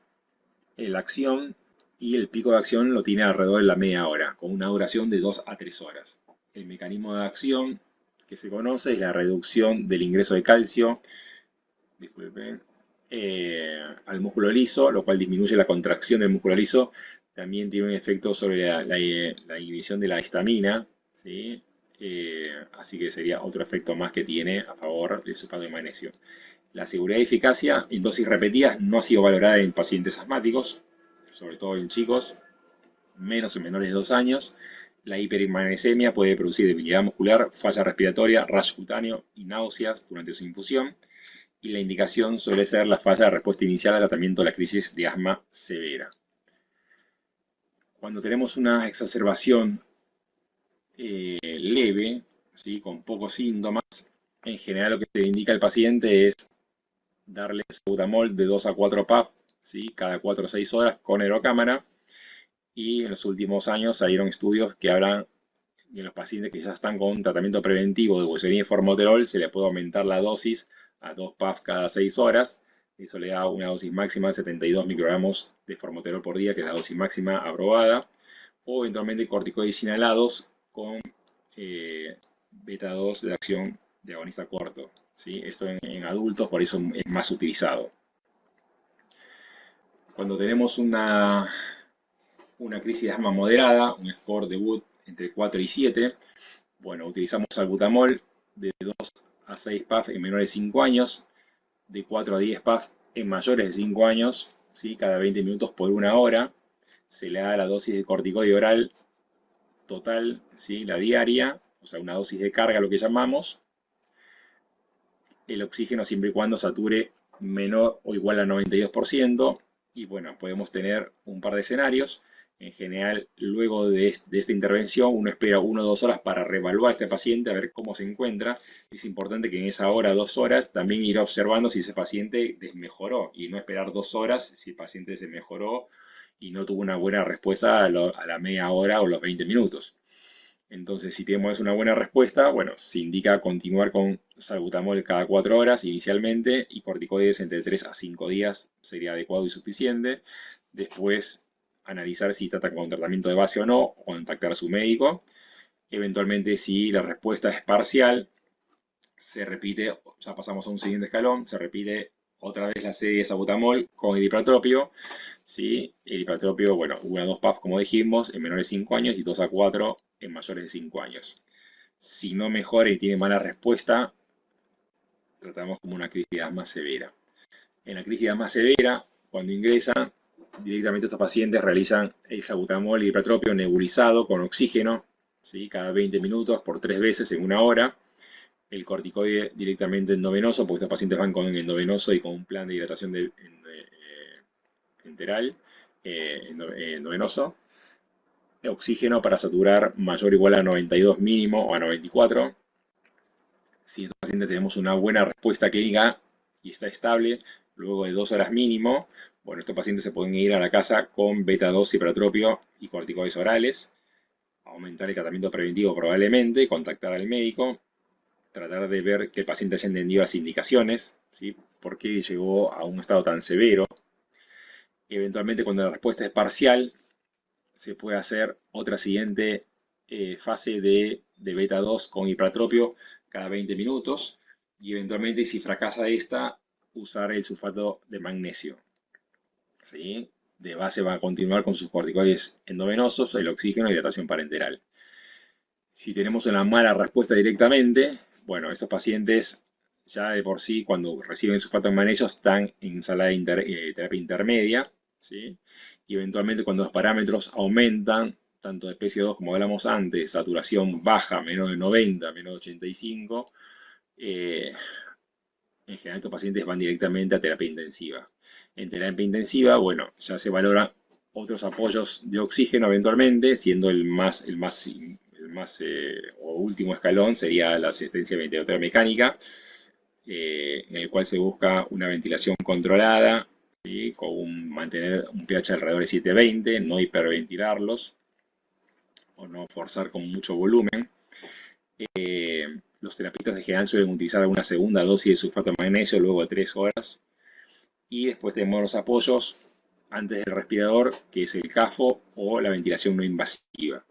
la acción y el pico de acción lo tiene alrededor de la media hora, con una duración de 2 a 3 horas. El mecanismo de acción que se conoce es la reducción del ingreso de calcio, disculpen, al músculo liso, lo cual disminuye la contracción del músculo liso. También tiene un efecto sobre la inhibición de la histamina, ¿sí? Así que sería otro efecto más que tiene a favor del sulfato de magnesio. La seguridad y eficacia en dosis repetidas no ha sido valorada en pacientes asmáticos, sobre todo en chicos, menos en menores de 2 años. La hipermagnesemia puede producir debilidad muscular, falla respiratoria, rash cutáneo y náuseas durante su infusión. Y la indicación suele ser la falla de respuesta inicial al tratamiento de la crisis de asma severa. Cuando tenemos una exacerbación leve, ¿sí? Con pocos síntomas, en general lo que se indica al paciente es darle salbutamol de 2 a 4 puff, ¿sí? Cada 4 o 6 horas con aerocámara. Y en los últimos años salieron estudios que hablan de los pacientes que ya están con un tratamiento preventivo de glucosidina y formoterol, se le puede aumentar la dosis a 2 puff cada 6 horas. Eso le da una dosis máxima de 72 microgramos de formoterol por día, que es la dosis máxima aprobada. O eventualmente corticoides inhalados con beta 2 de acción de agonista corto, ¿sí? Esto en adultos, por eso es más utilizado. Cuando tenemos una crisis de asma moderada, un score de Wood entre 4 y 7, bueno, utilizamos salbutamol de 2 a 6 puff en menores de 5 años, de 4 a 10 puff en mayores de 5 años, ¿sí? Cada 20 minutos por 1 hora. Se le da la dosis de corticoide oral total, ¿sí? La diaria, o sea, una dosis de carga, lo que llamamos. El oxígeno siempre y cuando sature menor o igual a 92%. Y bueno, podemos tener un par de escenarios. En general, luego de esta intervención, uno espera 1 o 2 horas para reevaluar a este paciente, a ver cómo se encuentra. Es importante que en esa hora, 2 horas, también ir observando si ese paciente desmejoró y no esperar 2 horas si el paciente se mejoró y no tuvo una buena respuesta a la media hora o los 20 minutos. Entonces, si tenemos una buena respuesta, bueno, se indica continuar con salbutamol cada 4 horas inicialmente y corticoides entre 3 a 5 días sería adecuado y suficiente. Después, analizar si trata con tratamiento de base o no, o contactar a su médico. Eventualmente, si la respuesta es parcial, se repite, ya pasamos a un siguiente escalón, se repite otra vez la serie de salbutamol con el hipertropio, ¿sí? El hipertropio, bueno, 1 a 2 puffs como dijimos, en menores de 5 años y 2 a 4 en mayores de 5 años. Si no mejora y tiene mala respuesta, tratamos como una crisis de asma severa. En la crisis de asma severa, cuando ingresan, directamente estos pacientes realizan el salbutamol y el hipertropio nebulizado con oxígeno, ¿sí? Cada 20 minutos por 3 veces en 1 hora. El corticoide directamente endovenoso, porque estos pacientes van con endovenoso y con un plan de hidratación enteral endovenoso. Oxígeno para saturar mayor o igual a 92 mínimo o a 94. Si en estos pacientes tenemos una buena respuesta clínica, y está estable luego de 2 horas mínimo, bueno, estos pacientes se pueden ir a la casa con beta 2 ciprotropio y corticoides orales, aumentar el tratamiento preventivo probablemente, contactar al médico, tratar de ver que el paciente haya entendido las indicaciones, ¿sí? ¿Por qué llegó a un estado tan severo? Eventualmente, cuando la respuesta es parcial, se puede hacer otra siguiente fase de beta 2 con hipratropio cada 20 minutos y eventualmente, si fracasa esta, usar el sulfato de magnesio. ¿Sí? De base va a continuar con sus corticoides endovenosos, el oxígeno y hidratación parenteral. Si tenemos una mala respuesta directamente, bueno, estos pacientes ya de por sí, cuando reciben sulfato de magnesio, están en sala de terapia intermedia, ¿sí? Y eventualmente cuando los parámetros aumentan, tanto de PCO2 como hablamos antes, saturación baja, menos de 90, menos de 85, en general estos pacientes van directamente a terapia intensiva. En terapia intensiva, bueno, ya se valoran otros apoyos de oxígeno eventualmente, siendo el más o último escalón sería la asistencia ventilatoria mecánica, en el cual se busca una ventilación controlada, ¿sí? Mantener un pH alrededor de 720, no hiperventilarlos o no forzar con mucho volumen. Los terapistas en general suelen utilizar una segunda dosis de sulfato de magnesio luego de 3 horas. Y después tenemos los apoyos antes del respirador, que es el CAFO o la ventilación no invasiva.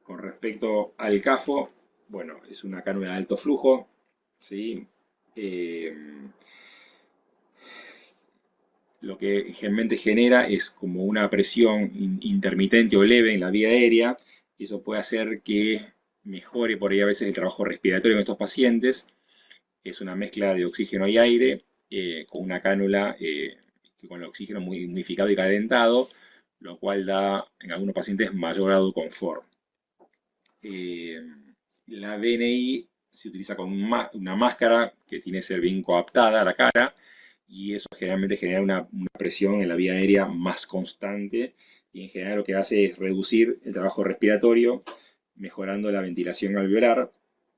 Con respecto al CAFO, bueno, es una cánula de alto flujo, ¿sí? Lo que generalmente genera es como una presión intermitente o leve en la vía aérea, y eso puede hacer que mejore por ahí a veces el trabajo respiratorio en estos pacientes. Es una mezcla de oxígeno y aire con una cánula con el oxígeno muy humidificado y calentado, lo cual da en algunos pacientes mayor grado de confort. Eh, la BNI se utiliza con una máscara que tiene que ser bien coaptada a la cara y eso generalmente genera una presión en la vía aérea más constante y en general lo que hace es reducir el trabajo respiratorio, mejorando la ventilación alveolar,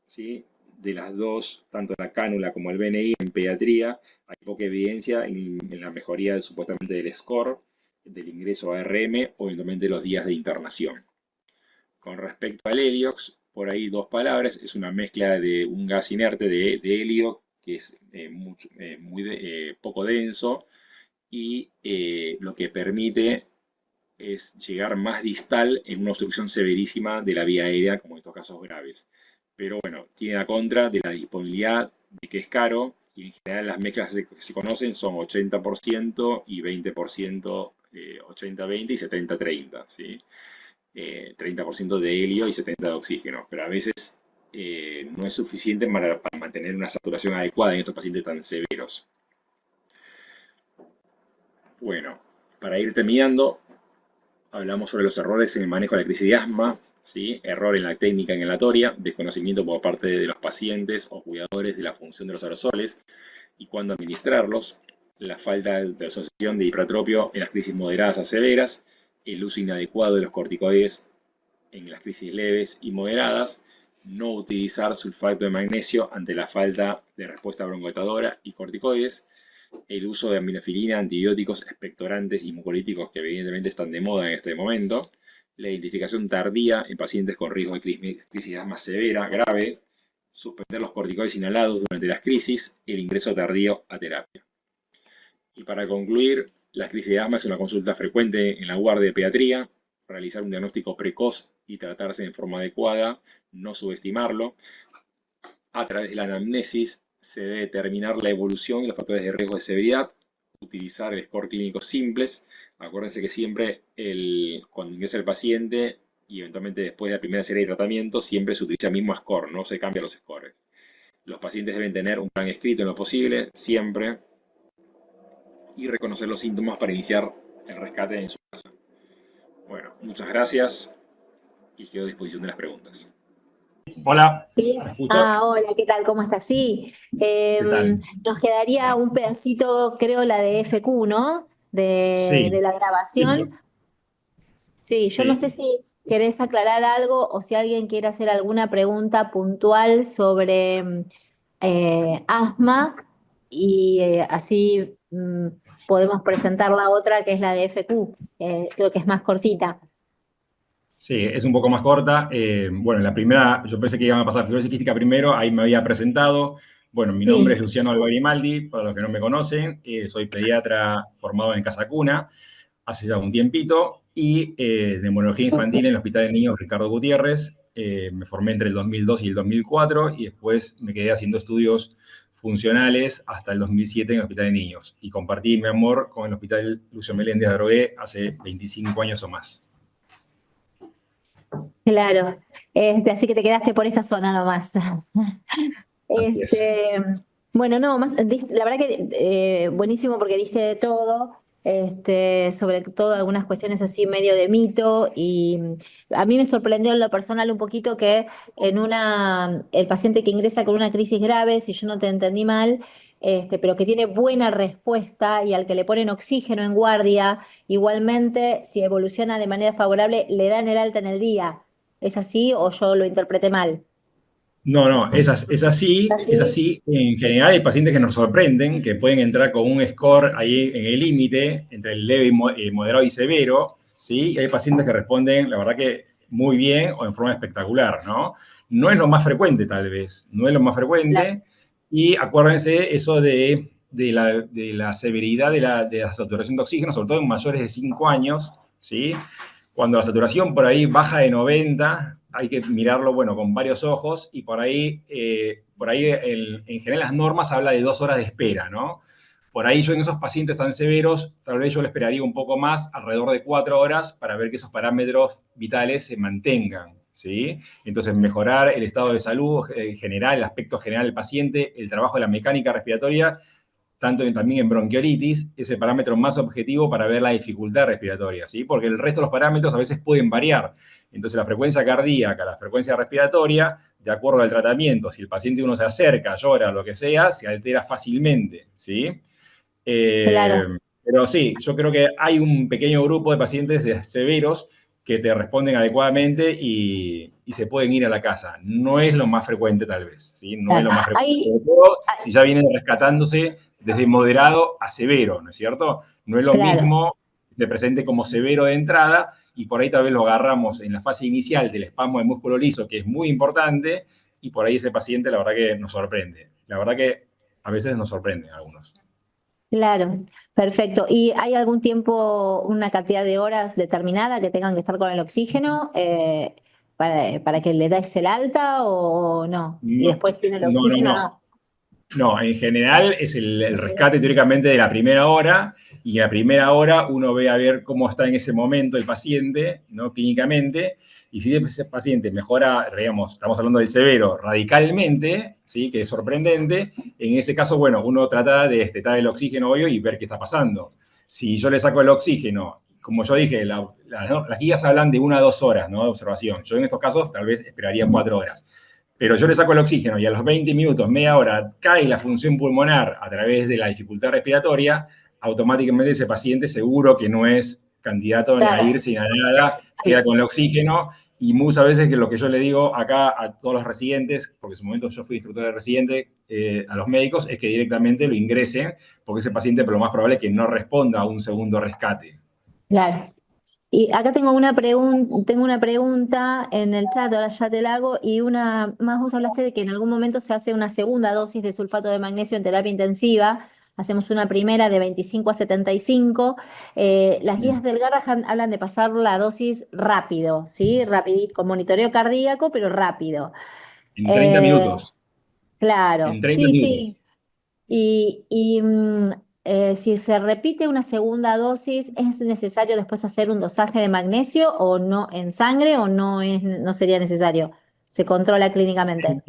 ¿sí? De las dos, tanto la cánula como el BNI en pediatría, hay poca evidencia en la mejoría supuestamente del score, del ingreso a RM o eventualmente los días de internación. Con respecto al heliox, por ahí dos palabras, es una mezcla de un gas inerte de helio, que es poco denso, y lo que permite es llegar más distal en una obstrucción severísima de la vía aérea, como en estos casos graves. Pero bueno, tiene la contra de la disponibilidad, de que es caro, y en general las mezclas que se conocen son 80% y 20%, 80-20 y 70-30, ¿sí? 30% de helio y 70% de oxígeno, pero a veces no es suficiente para mantener una saturación adecuada en estos pacientes tan severos. Bueno, para ir terminando, hablamos sobre los errores en el manejo de la crisis de asma, ¿sí? Error en la técnica inhalatoria, desconocimiento por parte de los pacientes o cuidadores de la función de los aerosoles y cuándo administrarlos, la falta de asociación de hipratropio en las crisis moderadas a severas, el uso inadecuado de los corticoides en las crisis leves y moderadas, no utilizar sulfato de magnesio ante la falta de respuesta broncoatadora y corticoides, el uso de aminofilina, antibióticos, expectorantes y mucolíticos que evidentemente están de moda en este momento, la identificación tardía en pacientes con riesgo de crisis de asma severa, grave, suspender los corticoides inhalados durante las crisis, el ingreso tardío a terapia. Y para concluir, la crisis de asma es una consulta frecuente en la guardia de pediatría, realizar un diagnóstico precoz y tratarse en forma adecuada, no subestimarlo. A través de la anamnesis se debe determinar la evolución y los factores de riesgo de severidad, utilizar el score clínico simples. Acuérdense que siempre cuando ingresa el paciente y eventualmente después de la primera serie de tratamientos, siempre se utiliza el mismo score, no se cambian los scores. Los pacientes deben tener un plan escrito en lo posible, siempre, y reconocer los síntomas para iniciar el rescate en su casa. Bueno, muchas gracias y quedo a disposición de las preguntas. Hola, Sí. ¿me escuchas? Hola, ¿qué tal? ¿Cómo estás? Sí, ¿Qué tal? nos quedaría un pedacito, creo, la de FQ, ¿no? De Sí, la sí, grabación. Sí, yo no sé sí. si querés aclarar algo o si alguien quiere hacer alguna pregunta puntual sobre asma. así podemos presentar la otra que es la de FQ, creo que es más cortita. Sí, es un poco más corta. Bueno, en la primera, yo pensé que iban a pasar fibrosis quística primero, ahí me había presentado. Bueno, mi nombre Sí, es Luciano Alvarimaldi, para los que no me conocen. Soy pediatra formado en Casa Cuna hace ya un tiempito y de neumología infantil en el Hospital de Niños Ricardo Gutiérrez. Me formé entre el 2002 y el 2004 y después me quedé haciendo estudios funcionales hasta el 2007 en el Hospital de Niños. Y compartí mi amor con el Hospital Lucio Meléndez de Adrogué hace 25 años o más. claro. Así que te quedaste por esta zona nomás. Así es. Este, bueno, no, la verdad que buenísimo porque diste de todo, sobre todo algunas cuestiones así medio de mito y a mí me sorprendió en lo personal un poquito que el paciente que ingresa con una crisis grave, si yo no te entendí mal, pero que tiene buena respuesta y al que le ponen oxígeno en guardia, igualmente si evoluciona de manera favorable le dan el alta en el día. ¿Es así o yo lo interpreté mal? No, no, es así, es ¿Así? así. En general hay pacientes que nos sorprenden, que pueden entrar con un score ahí en el límite, entre el leve, moderado y severo, ¿sí? Y hay pacientes que responden, la verdad que muy bien o en forma espectacular, ¿no? No es lo más frecuente, tal vez, no es lo más Claro. frecuente. Y acuérdense eso de la severidad de la saturación de oxígeno, sobre todo en mayores de 5 años, ¿sí? Cuando la saturación por ahí baja de 90, hay que mirarlo, bueno, con varios ojos y en general las normas habla de 2 horas de espera, ¿no? Por ahí yo en esos pacientes tan severos, tal vez yo le esperaría un poco más, alrededor de 4 horas, para ver que esos parámetros vitales se mantengan, ¿sí? Entonces, mejorar el estado de salud general, el aspecto general del paciente, el trabajo de la mecánica respiratoria, también en bronquiolitis, es el parámetro más objetivo para ver la dificultad respiratoria, ¿sí? Porque el resto de los parámetros a veces pueden variar. Entonces, la frecuencia cardíaca, la frecuencia respiratoria, de acuerdo al tratamiento, si el paciente uno se acerca, llora, lo que sea, se altera fácilmente, ¿sí? Eh, Claro, pero sí, yo creo que hay un pequeño grupo de pacientes severos que te responden adecuadamente y se pueden ir a la casa. No es lo más frecuente, tal vez, ¿sí? No es claro. lo más frecuente. Hay, Sobre todo si ya vienen rescatándose desde moderado a severo, ¿no es cierto? No es lo claro, mismo que se presente como severo de entrada y por ahí tal vez lo agarramos en la fase inicial del espasmo de músculo liso, que es muy importante, y por ahí ese paciente la verdad que nos sorprende. La verdad que a veces nos sorprenden algunos. claro, perfecto. ¿Y hay algún tiempo, una cantidad de horas determinada que tengan que estar con el oxígeno para que le des el alta o no? Y No, después sin el no, no, oxígeno no. no. No, en general es el rescate teóricamente de la primera hora y en la primera hora uno ve a ver cómo está en ese momento el paciente, ¿no? Clínicamente, y si ese paciente mejora, digamos, estamos hablando del severo, radicalmente, ¿sí? Que es sorprendente, en ese caso, bueno, uno trata de destetar el oxígeno obvio y ver qué está pasando. Si yo le saco el oxígeno, como yo dije, las guías hablan de 1 a 2 horas, ¿no? De observación. Yo en estos casos tal vez esperaría 4 horas. Pero yo le saco el oxígeno y a los 20 minutos, media hora, cae la función pulmonar a través de la dificultad respiratoria, automáticamente ese paciente seguro que no es candidato ni a Claro. irse ni a nada, queda con el oxígeno. Y muchas veces que lo que yo le digo acá a todos los residentes, porque en su momento yo fui instructor de residente, a los médicos, es que directamente lo ingresen, porque ese paciente por lo más probable es que no responda a un segundo rescate. Claro. Y acá tengo una pregunta en el chat, ahora ya te la hago, y una más vos hablaste de que en algún momento se hace una segunda dosis de sulfato de magnesio en terapia intensiva. Hacemos una primera de 25 a 75. Las guías del Garrahan hablan de pasar la dosis rápido, ¿sí? Rapidito, con monitoreo cardíaco, pero rápido. En 30 Eh, minutos. claro, En 30 sí, minutos. sí. Si se repite una segunda dosis, ¿es necesario después hacer un dosaje de magnesio o no en sangre o no sería necesario? Se controla clínicamente.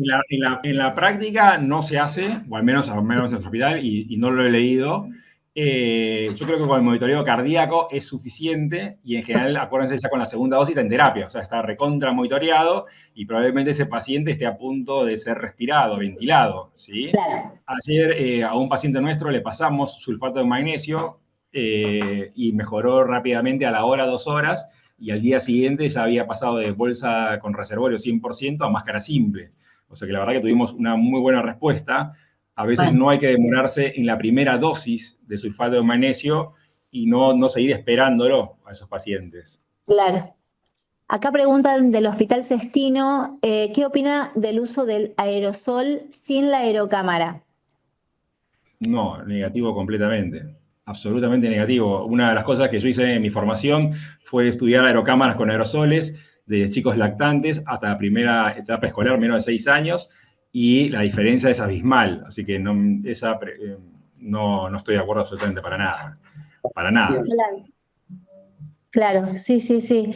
En la práctica no se hace, o al menos en el hospital, y no lo he leído. Yo creo que con el monitoreo cardíaco es suficiente y en general, acuérdense ya con la segunda dosis está en terapia, o sea, está recontra monitoreado y probablemente ese paciente esté a punto de ser respirado, ventilado, ¿sí? Claro, Ayer a un paciente nuestro le pasamos sulfato de magnesio y mejoró rápidamente a la hora, 2 horas, y al día siguiente ya había pasado de bolsa con reservorio 100% a máscara simple. O sea que la verdad que tuvimos una muy buena respuesta. a veces Bueno, no hay que demorarse en la primera dosis de sulfato de magnesio y no seguir esperándolo a esos pacientes. claro. Acá preguntan del Hospital Cestino, ¿qué opina del uso del aerosol sin la aerocámara? No, negativo completamente. Absolutamente negativo. Una de las cosas que yo hice en mi formación fue estudiar aerocámaras con aerosoles de chicos lactantes hasta la primera etapa escolar, menos de 6 años, y la diferencia es abismal. Así que no estoy de acuerdo absolutamente para nada. Para nada. Claro, claro, sí, sí, sí.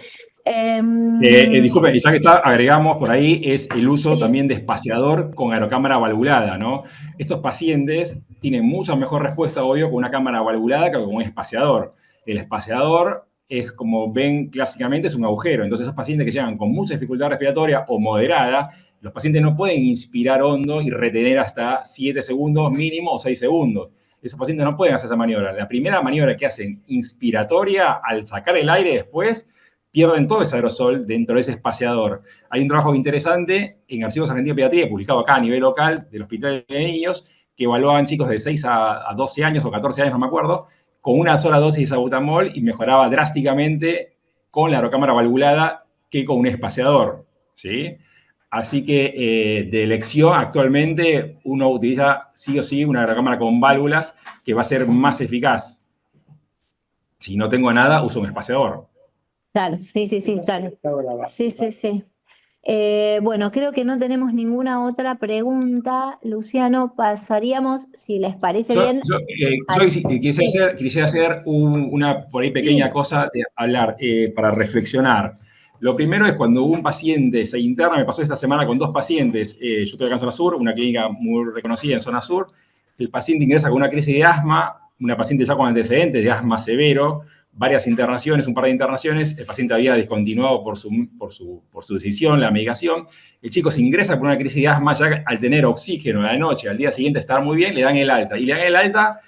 Em, Disculpe, y ya que está, agregamos por ahí, es el uso sí, también de espaciador con aerocámara valvulada, ¿no? Estos pacientes tienen mucha mejor respuesta, obvio, con una cámara valvulada que con un espaciador. El espaciador es, como ven clásicamente, es un agujero. Entonces, esos pacientes que llegan con mucha dificultad respiratoria o moderada, los pacientes no pueden inspirar hondo y retener hasta 7 segundos mínimo o 6 segundos. Esos pacientes no pueden hacer esa maniobra. La primera maniobra que hacen inspiratoria, al sacar el aire después, pierden todo ese aerosol dentro de ese espaciador. Hay un trabajo interesante en Archivos Argentinos de Pediatría, publicado acá a nivel local del Hospital de Niños, que evaluaban chicos de 6 a 12 años o 14 años, no me acuerdo, con una sola dosis de salbutamol y mejoraba drásticamente con la aerocámara valvulada que con un espaciador, ¿sí? Así que de elección actualmente uno utiliza sí o sí una aerocámara con válvulas que va a ser más eficaz. Si no tengo nada, uso un espaciador. claro, sí, sí, sí, claro. Sí, sí, sí. Bueno, creo que no tenemos ninguna otra pregunta. Luciano, pasaríamos, si les parece Yo, bien, yo, al... Sí, quisiera hacer una por ahí pequeña sí, cosa de hablar para reflexionar. Lo primero es cuando un paciente se interna, me pasó esta semana con 2 pacientes, yo estoy acá en Zona Sur, una clínica muy reconocida en Zona Sur, el paciente ingresa con una crisis de asma, una paciente ya con antecedentes de asma severo, varias internaciones, un par de internaciones, el paciente había discontinuado por su decisión la medicación, el chico se ingresa por una crisis de asma, ya al tener oxígeno a la noche, al día siguiente estar muy bien, le dan el alta. Y le dan el alta,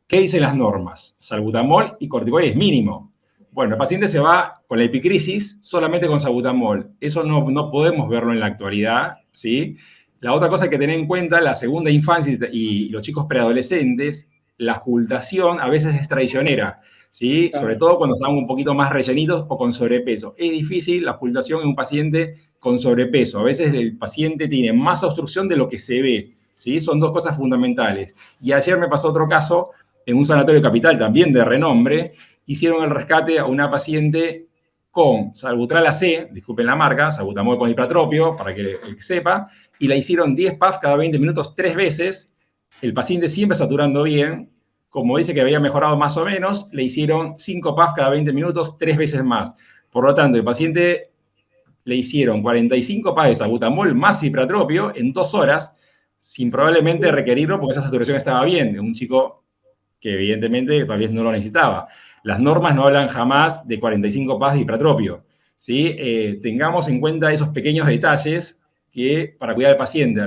¿qué dicen las normas? Salbutamol y corticoides mínimo. Bueno, el paciente se va con la epicrisis solamente con salbutamol. Eso no podemos verlo en la actualidad, ¿sí? La otra cosa que tener en cuenta, la segunda infancia y los chicos preadolescentes, la ocultación a veces es traicionera, ¿sí? Sobre todo cuando están un poquito más rellenitos o con sobrepeso. Es difícil la ocultación en un paciente con sobrepeso. A veces el paciente tiene más obstrucción de lo que se ve, ¿sí? Son 2 cosas fundamentales. Y ayer me pasó otro caso en un sanatorio capital también de renombre, hicieron el rescate a una paciente con salbutamol AC, disculpen la marca, salbutamol con hipratropio, para que el que sepa, y la hicieron 10 puffs cada 20 minutos 3 veces, el paciente siempre saturando bien, como dice que había mejorado más o menos, le hicieron 5 puffs cada 20 minutos 3 veces más. Por lo tanto, el paciente le hicieron 45 puffs de salbutamol más hipratropio en 2 horas, sin probablemente requerirlo porque esa saturación estaba bien, de un chico que evidentemente tal vez no lo necesitaba. Las normas no hablan jamás de 45 pas de hipratropio, ¿sí? Tengamos en cuenta esos pequeños detalles que para cuidar al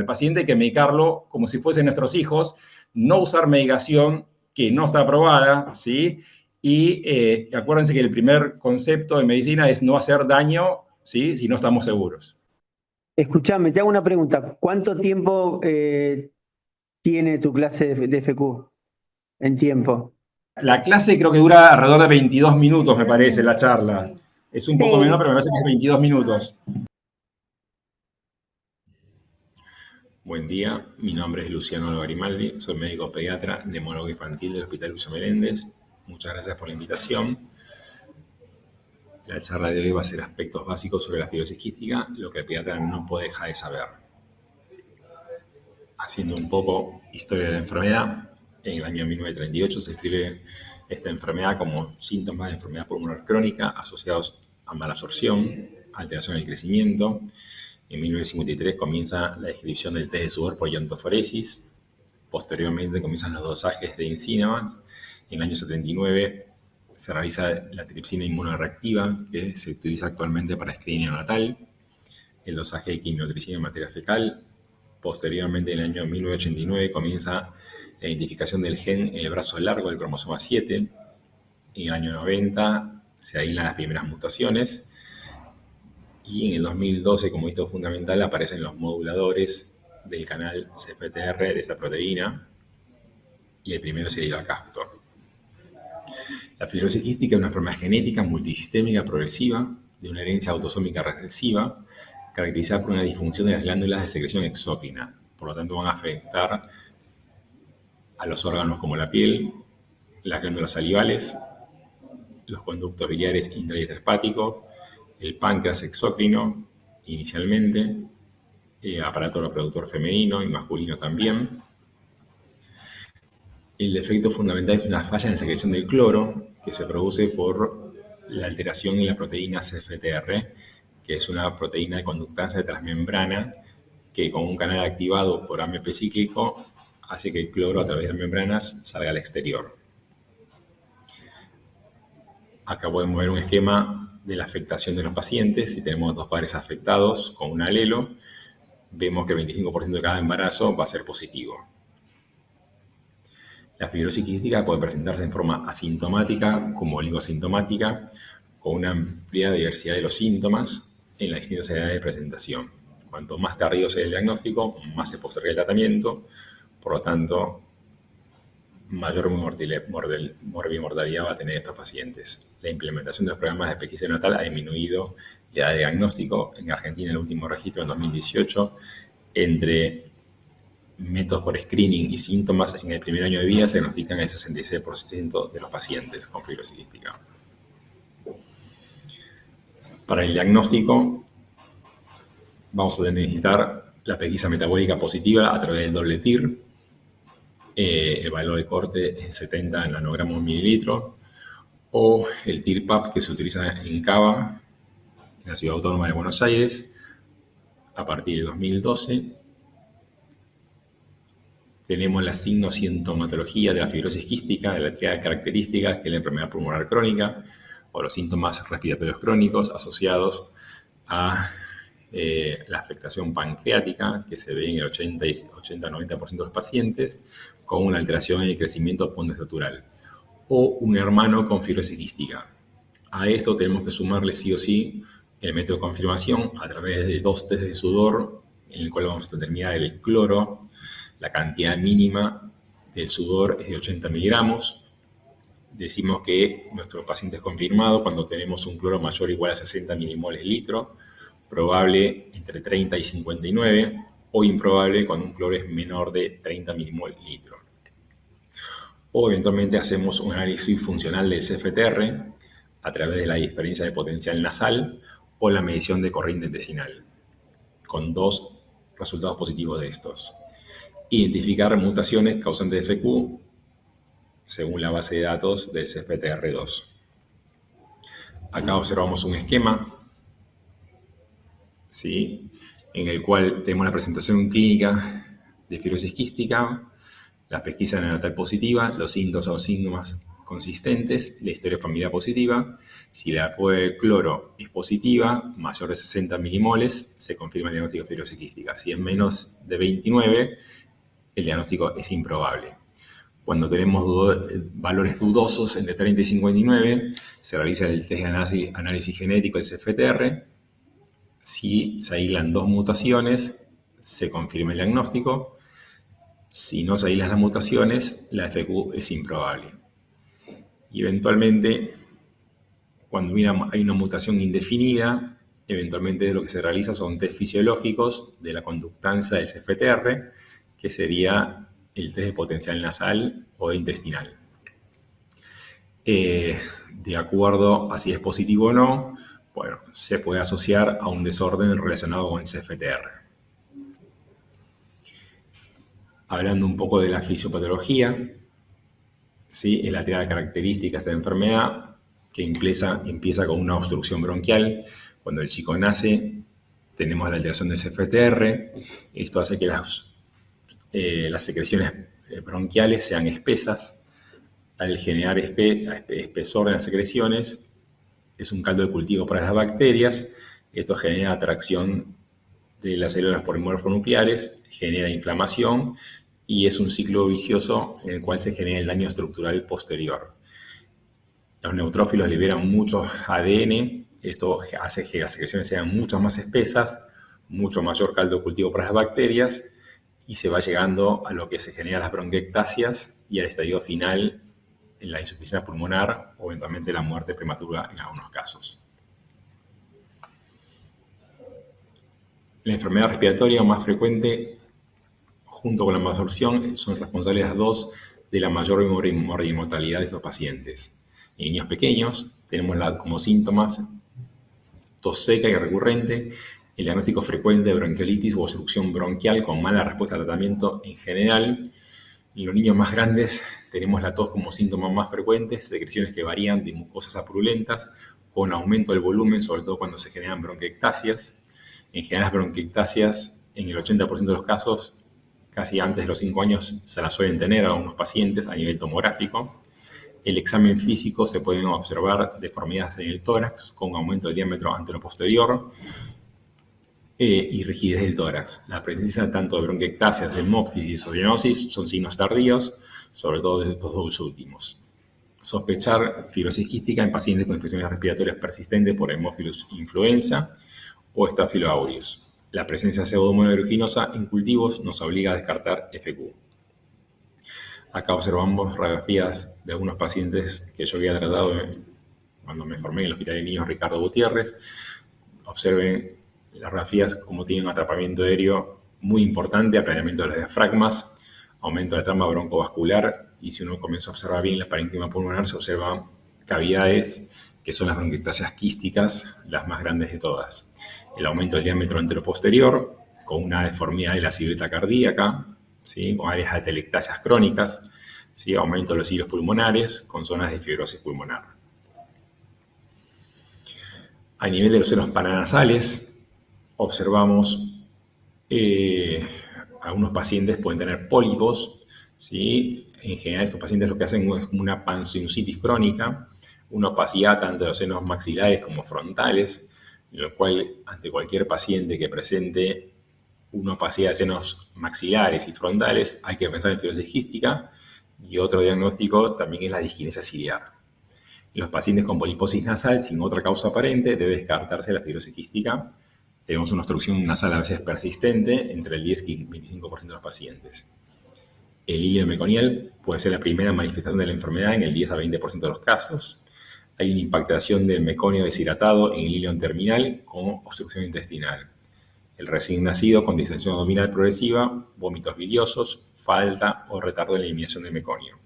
paciente hay que medicarlo como si fuesen nuestros hijos, no usar medicación que no está aprobada, ¿sí? Y acuérdense que el primer concepto de medicina es no hacer daño, ¿sí? Si no estamos seguros. Escuchame, te hago una pregunta. ¿Cuánto tiempo tiene tu clase de FQ en tiempo? La clase creo que dura alrededor de 22 minutos, me parece, la charla. Es un poco menor, sí. pero me parece que es 22 minutos. Buen día, mi nombre es Luciano Grimaldi, soy médico pediatra, neumólogo infantil del Hospital Lucio Meléndez. Muchas gracias por la invitación. La charla de hoy va a ser aspectos básicos sobre la fibrosis quística, lo que el pediatra no puede dejar de saber. Haciendo un poco historia de la enfermedad, en el año 1938 se describe esta enfermedad como síntomas de enfermedad pulmonar crónica asociados a mala absorción, alteración del crecimiento. En 1953 comienza la descripción del test de sudor por iontoforesis. Posteriormente comienzan los dosajes de enzímamas. En el año 79 se realiza la tripsina inmunoreactiva, que se utiliza actualmente para screening neonatal. El dosaje de quimiotripsina en materia fecal. Posteriormente, en el año 1989, comienza la identificación del gen en el brazo largo del cromosoma 7. En el año 90 se aíslan las primeras mutaciones. Y en el 2012, como hito fundamental, aparecen los moduladores del canal CFTR de esta proteína, y el primero sería el Castor. La fibrosis quística es una enfermedad genética multisistémica progresiva de una herencia autosómica recesiva caracterizada por una disfunción de las glándulas de secreción exócrina. Por lo tanto, van a afectar a los órganos como la piel, las glándulas salivales, los conductos biliares intra- y extrahepáticos, el páncreas exócrino inicialmente, aparato reproductor femenino y masculino también. El defecto fundamental es una falla en la secreción del cloro que se produce por la alteración en la proteína CFTR, que es una proteína de conductancia de transmembrana que con un canal activado por AMP cíclico hace que el cloro a través de las membranas salga al exterior. Acá podemos ver un esquema de la afectación de los pacientes. Si tenemos dos padres afectados con un alelo, vemos que el 25% de cada embarazo va a ser positivo. La fibrosis quística puede presentarse en forma asintomática como oligosintomática, con una amplia diversidad de los síntomas en las distintas edades de presentación. Cuanto más tardío sea el diagnóstico, más se posterga el tratamiento, por lo tanto, mayor morbimortalidad va a tener estos pacientes. La implementación de los programas de pesquisa neonatal ha disminuido la edad de diagnóstico. En Argentina, el último registro en 2018, entre métodos por screening y síntomas en el primer año de vida se diagnostican el 66% de los pacientes con fibrosis quística. Para el diagnóstico vamos a necesitar la pesquisa metabólica positiva a través del doble TIR. El valor de corte es 70 nanogramos por mililitro, o el TIR-PAP que se utiliza en Cava, en la Ciudad Autónoma de Buenos Aires, a partir del 2012. Tenemos la signosintomatología de la fibrosis quística, de la triada de características, que es la enfermedad pulmonar crónica, o los síntomas respiratorios crónicos asociados a la afectación pancreática, que se ve en el 80-90% de los pacientes, con una alteración en el crecimiento pontoestatural, o un hermano con fibrosis quística. A esto tenemos que sumarle sí o sí el método de confirmación a través de 2 test de sudor, en el cual vamos a determinar el cloro. La cantidad mínima del sudor es de 80 miligramos. Decimos que nuestro paciente es confirmado cuando tenemos un cloro mayor o igual a 60 milimoles litro, probable entre 30 y 59, o improbable cuando un cloro es menor de 30 milimoles litro. O eventualmente hacemos un análisis funcional del CFTR a través de la diferencia de potencial nasal o la medición de corriente intestinal, con 2 resultados positivos de estos. Identificar mutaciones causantes de FQ según la base de datos del CFTR2. Acá observamos un esquema, ¿sí?, en el cual tenemos la presentación clínica de fibrosis quística, la pesquisa neonatal positiva, los síntomas o síntomas consistentes, la historia familiar positiva. Si la prueba del cloro es positiva, mayor de 60 milimoles, se confirma el diagnóstico de fibrosis quística. Si es menos de 29, el diagnóstico es improbable. Cuando tenemos valores dudosos entre 30 y 59, se realiza el test de análisis genético del CFTR. Si se aíslan 2 mutaciones, se confirma el diagnóstico. Si no se aíslan las mutaciones, la FQ es improbable. Y eventualmente, cuando hay una mutación indefinida, eventualmente lo que se realiza son test fisiológicos de la conductancia del CFTR, que sería el test de potencial nasal o intestinal. De acuerdo a si es positivo o no, bueno, se puede asociar a un desorden relacionado con el CFTR. Hablando un poco de la fisiopatología, ¿sí?, es la triada característica de esta enfermedad, que empieza con una obstrucción bronquial. Cuando el chico nace, tenemos la alteración del CFTR. Esto hace que las secreciones bronquiales sean espesas. Al generar espesor en las secreciones, es un caldo de cultivo para las bacterias. Esto genera atracción de las células polimorfonucleares, genera inflamación y es un ciclo vicioso en el cual se genera el daño estructural posterior. Los neutrófilos liberan mucho ADN. Esto hace que las secreciones sean mucho más espesas, mucho mayor caldo de cultivo para las bacterias, y se va llegando a lo que se genera las bronquiectasias y al estadio final en la insuficiencia pulmonar o eventualmente la muerte prematura en algunos casos. La enfermedad respiratoria más frecuente, junto con la malabsorción, son responsables las dos de la mayor mortalidad de estos pacientes. En niños pequeños tenemos como síntomas tos seca y recurrente, el diagnóstico frecuente de bronquiolitis u obstrucción bronquial con mala respuesta al tratamiento en general. En los niños más grandes tenemos la tos como síntoma más frecuente, secreciones que varían de mucosas a purulentas, con aumento del volumen, sobre todo cuando se generan bronquiectasias. En general, las bronquiectasias, en el 80% de los casos, casi antes de los 5 años, se las suelen tener a algunos pacientes a nivel tomográfico. El examen físico se pueden observar deformidades en el tórax, con aumento del diámetro anteroposterior y rigidez del tórax. La presencia tanto de bronquiectasias, hemoptisis o cianosis son signos tardíos, sobre todo de estos dos últimos. Sospechar fibrosis quística en pacientes con infecciones respiratorias persistentes por Haemophilus influenza o Staphylo aureus. La presencia de pseudomonas aeruginosa en cultivos nos obliga a descartar FQ. Acá observamos radiografías de algunos pacientes que yo había tratado cuando me formé en el Hospital de Niños Ricardo Gutiérrez. Observen las radiografías como tienen un atrapamiento aéreo muy importante, aplanamiento de los diafragmas, aumento de la trama broncovascular, y si uno comienza a observar bien la parénquima pulmonar, se observan cavidades que son las bronquiectasias quísticas, las más grandes de todas. El aumento del diámetro anteroposterior, con una deformidad de la silueta cardíaca, ¿sí? Con áreas de atelectasias crónicas, ¿sí? Aumento de los hilos pulmonares, con zonas de fibrosis pulmonar. A nivel de los senos paranasales, observamos algunos pacientes pueden tener pólipos, ¿sí? En general, estos pacientes lo que hacen es como una pansinusitis crónica, una opacidad tanto de los senos maxilares como frontales, en lo cual, ante cualquier paciente que presente una opacidad de senos maxilares y frontales, hay que pensar en fibrosis quística, y otro diagnóstico también es la disquinesia ciliar. En los pacientes con poliposis nasal sin otra causa aparente, debe descartarse la fibrosis quística. Tenemos una obstrucción nasal a veces persistente entre el 10 y 25% de los pacientes. El hilio meconial puede ser la primera manifestación de la enfermedad en el 10 a 20% de los casos. Hay una impactación del meconio deshidratado en el hilio terminal con obstrucción intestinal. El recién nacido con distensión abdominal progresiva, vómitos biliosos, falta o retardo en la eliminación del meconio.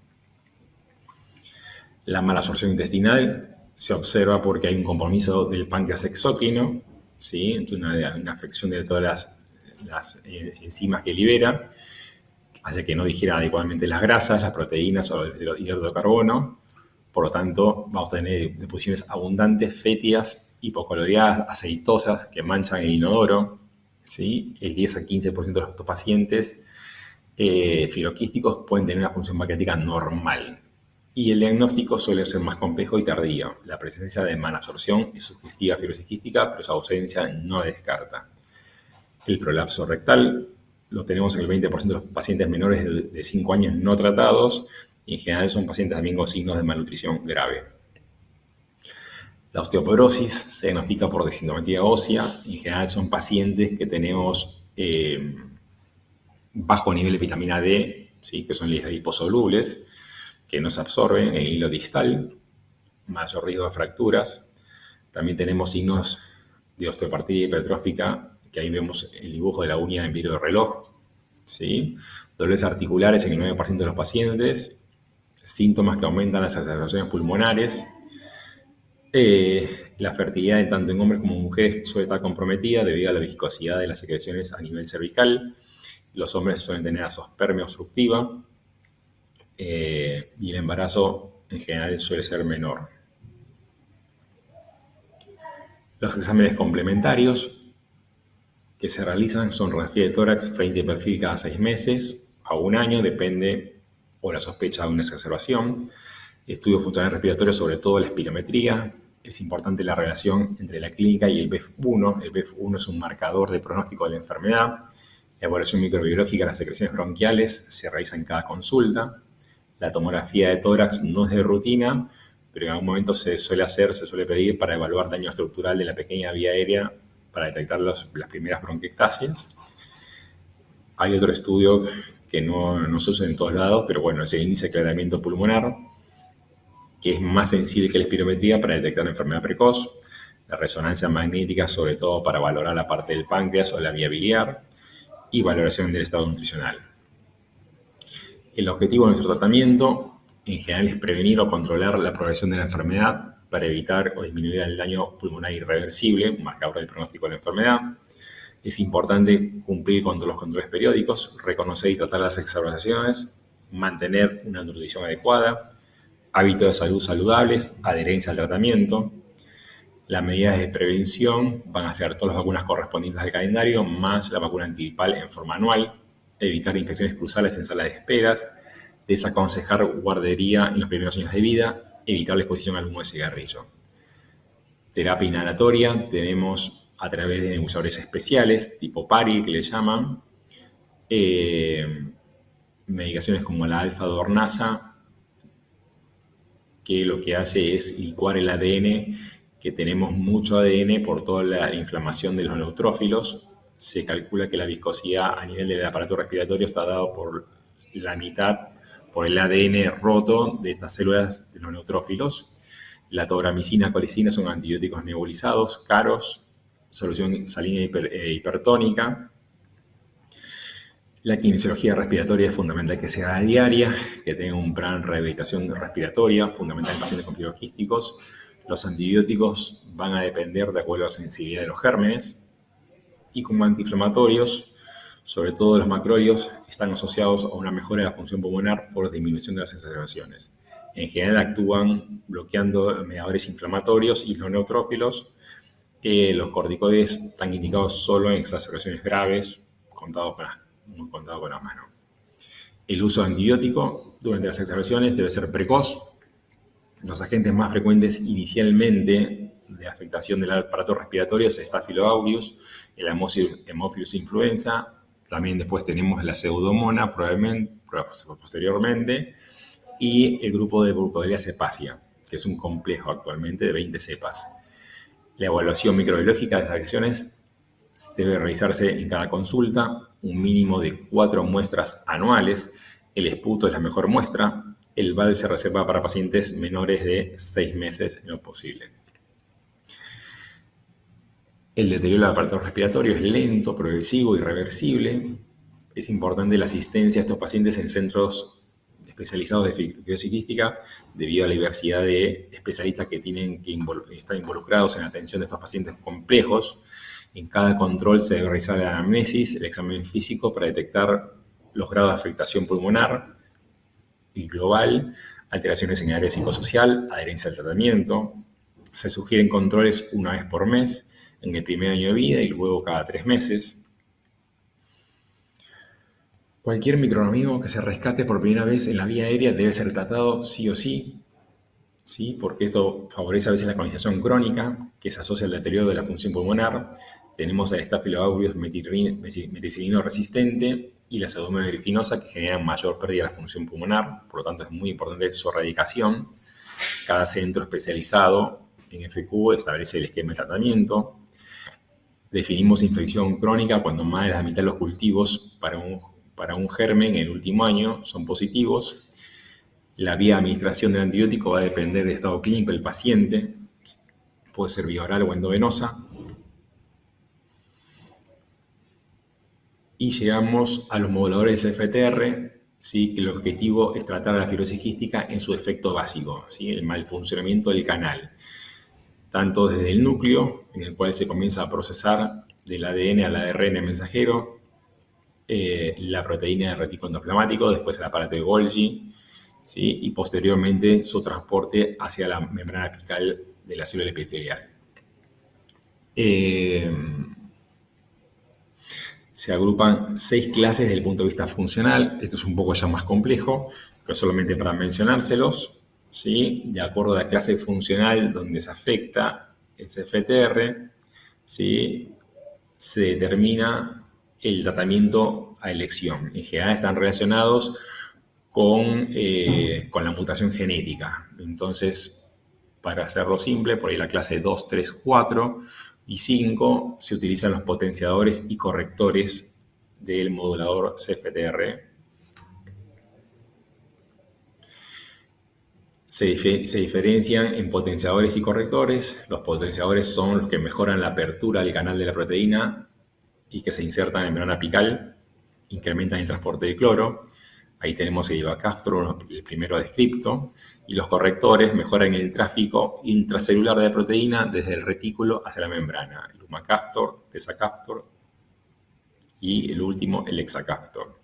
La malabsorción intestinal se observa porque hay un compromiso del páncreas exócrino, ¿sí? Entonces una afección de todas las enzimas que libera, hace que no digiera adecuadamente las grasas, las proteínas o el hidróxido de carbono. Por lo tanto, vamos a tener deposiciones abundantes, fétidas, hipocaloreadas, aceitosas, que manchan el inodoro, ¿sí? El 10 a 15% de estos pacientes fibroquísticos pueden tener una función pancreática normal. Y el diagnóstico suele ser más complejo y tardío. La presencia de malabsorción es sugestiva a fibrosis quística, pero su ausencia no descarta. El prolapso rectal lo tenemos en el 20% de los pacientes menores de 5 años no tratados, y en general son pacientes también con signos de malnutrición grave. La osteoporosis se diagnostica por desintomatía ósea. En general son pacientes que tenemos bajo nivel de vitamina D, ¿sí? Que son liposolubles, que no se absorben en el hilo distal, mayor riesgo de fracturas. También tenemos signos de osteopatía hipertrófica, que ahí vemos el dibujo de la uña en vidrio de reloj, ¿sí? Dolores articulares en el 9% de los pacientes, síntomas que aumentan las exacerbaciones pulmonares. La fertilidad tanto en hombres como en mujeres suele estar comprometida debido a la viscosidad de las secreciones a nivel cervical. Los hombres suelen tener azoospermia obstructiva, y el embarazo en general suele ser menor. Los exámenes complementarios que se realizan son radiografía de tórax frente y perfil cada 6 meses a 1 año, depende o la sospecha de una exacerbación. Estudios funcionales respiratorios, sobre todo la espirometría. Es importante la relación entre la clínica y el BEF1. El BEF1 es un marcador de pronóstico de la enfermedad. La evaluación microbiológica de las secreciones bronquiales se realiza en cada consulta. La tomografía de tórax no es de rutina, pero en algún momento se suele pedir para evaluar daño estructural de la pequeña vía aérea para detectar las primeras bronquiectasias. Hay otro estudio que no se usa en todos lados, pero bueno, es el índice de aclaramiento pulmonar, que es más sensible que la espirometría para detectar la enfermedad precoz, la resonancia magnética sobre todo para valorar la parte del páncreas o la vía biliar, y valoración del estado nutricional. El objetivo de nuestro tratamiento en general es prevenir o controlar la progresión de la enfermedad para evitar o disminuir el daño pulmonar irreversible, un marcador del pronóstico de la enfermedad. Es importante cumplir con todos los controles periódicos, reconocer y tratar las exacerbaciones, mantener una nutrición adecuada, hábitos de salud saludables, adherencia al tratamiento. Las medidas de prevención van a ser todas las vacunas correspondientes al calendario, más la vacuna antigripal en forma anual, evitar infecciones cruzales en salas de esperas, desaconsejar guardería en los primeros años de vida, evitar la exposición al humo de cigarrillo. Terapia inhalatoria tenemos a través de nebulizadores especiales, tipo PARI, que le llaman, medicaciones como la alfa-dornasa, que lo que hace es licuar el ADN, que tenemos mucho ADN por toda la inflamación de los neutrófilos. Se calcula que la viscosidad a nivel del aparato respiratorio está dado por la mitad por el ADN roto de estas células de los neutrófilos. La tobramicina, colicina son antibióticos nebulizados, caros, solución salina hipertónica. La kinesiología respiratoria es fundamental que sea diaria, que tenga un plan de rehabilitación respiratoria, fundamental en pacientes con fibrosis quísticos. Los antibióticos van a depender de acuerdo a la sensibilidad de los gérmenes. Y como antiinflamatorios, sobre todo los macrólidos, están asociados a una mejora de la función pulmonar por disminución de las exacerbaciones. En general actúan bloqueando mediadores inflamatorios y los neutrófilos. Los corticoides están indicados solo en exacerbaciones graves, muy contados con las manos. El uso de antibiótico durante las exacerbaciones debe ser precoz. Los agentes más frecuentes inicialmente de afectación del aparato respiratorio es Staphylococcus aureus, el Haemophilus influenza. También después tenemos la Pseudomonas, posteriormente, y el grupo de Burkholderia cepacia, que es un complejo actualmente de 20 cepas. La evaluación microbiológica de las agresiones debe realizarse en cada consulta, un mínimo de 4 muestras anuales. El esputo es la mejor muestra. El VAL se reserva para pacientes menores de 6 meses en lo posible. El deterioro del aparato respiratorio es lento, progresivo y reversible. Es importante la asistencia a estos pacientes en centros especializados de fibrosis quística debido a la diversidad de especialistas que tienen que estar involucrados en la atención de estos pacientes complejos. En cada control se debe realizar la anamnesis, el examen físico para detectar los grados de afectación pulmonar y global, alteraciones en el área psicosocial, adherencia al tratamiento. Se sugieren controles una vez por mes en el primer año de vida y luego cada 3 meses. Cualquier microorganismo que se rescate por primera vez en la vía aérea debe ser tratado sí o sí, porque esto favorece a veces la colonización crónica que se asocia al deterioro de la función pulmonar. Tenemos a Staphylococcus aureus meticilino resistente y la Pseudomonas aeruginosa que generan mayor pérdida de la función pulmonar, por lo tanto es muy importante su erradicación. Cada centro especializado en FQ establece el esquema de tratamiento. Definimos infección crónica cuando más de la mitad de los cultivos para un germen en el último año son positivos. La vía de administración del antibiótico va a depender del estado clínico del paciente. Puede ser vía oral o endovenosa. Y llegamos a los moduladores de CFTR, ¿sí? Que el objetivo es tratar a la fibrosis quística en su efecto básico, ¿sí? El mal funcionamiento del canal. Tanto desde el núcleo, en el cual se comienza a procesar del ADN al ARN mensajero, la proteína de retículo endoplasmático, después el aparato de Golgi, ¿sí? Y posteriormente su transporte hacia la membrana apical de la célula epitelial. Se agrupan 6 clases desde el punto de vista funcional. Esto es un poco ya más complejo, pero solamente para mencionárselos, ¿sí? De acuerdo a la clase funcional donde se afecta el CFTR, ¿sí? Se determina el tratamiento a elección. En general están relacionados con la mutación genética. Entonces, para hacerlo simple, por ahí la clase 2, 3, 4 y 5 se utilizan los potenciadores y correctores del modulador CFTR. Se diferencian en potenciadores y correctores. Los potenciadores son los que mejoran la apertura del canal de la proteína y que se insertan en membrana apical, incrementan el transporte de cloro. Ahí tenemos el ivacaftor, el primero descripto, y los correctores mejoran el tráfico intracelular de la proteína desde el retículo hacia la membrana. El lumacaftor, tezacaftor y el último, el hexacaftor.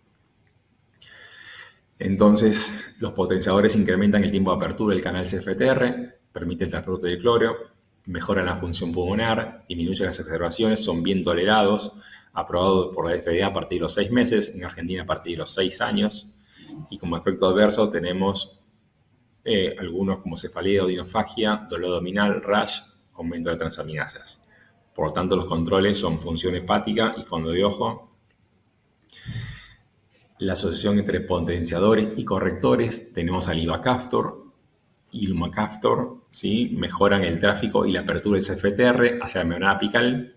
Entonces, los potenciadores incrementan el tiempo de apertura del canal CFTR, permiten el transporte de cloro, mejoran la función pulmonar, disminuyen las exacerbaciones, son bien tolerados, aprobados por la FDA a partir de los 6 meses, en Argentina a partir de los 6 años, y como efecto adverso tenemos algunos como cefalea, odinofagia, dolor abdominal, rash, aumento de transaminasas. Por lo tanto, los controles son función hepática y fondo de ojo. La asociación entre potenciadores y correctores, tenemos al ivacaftor y lumacaftor, ¿sí? Mejoran el tráfico y la apertura del CFTR hacia la membrana apical,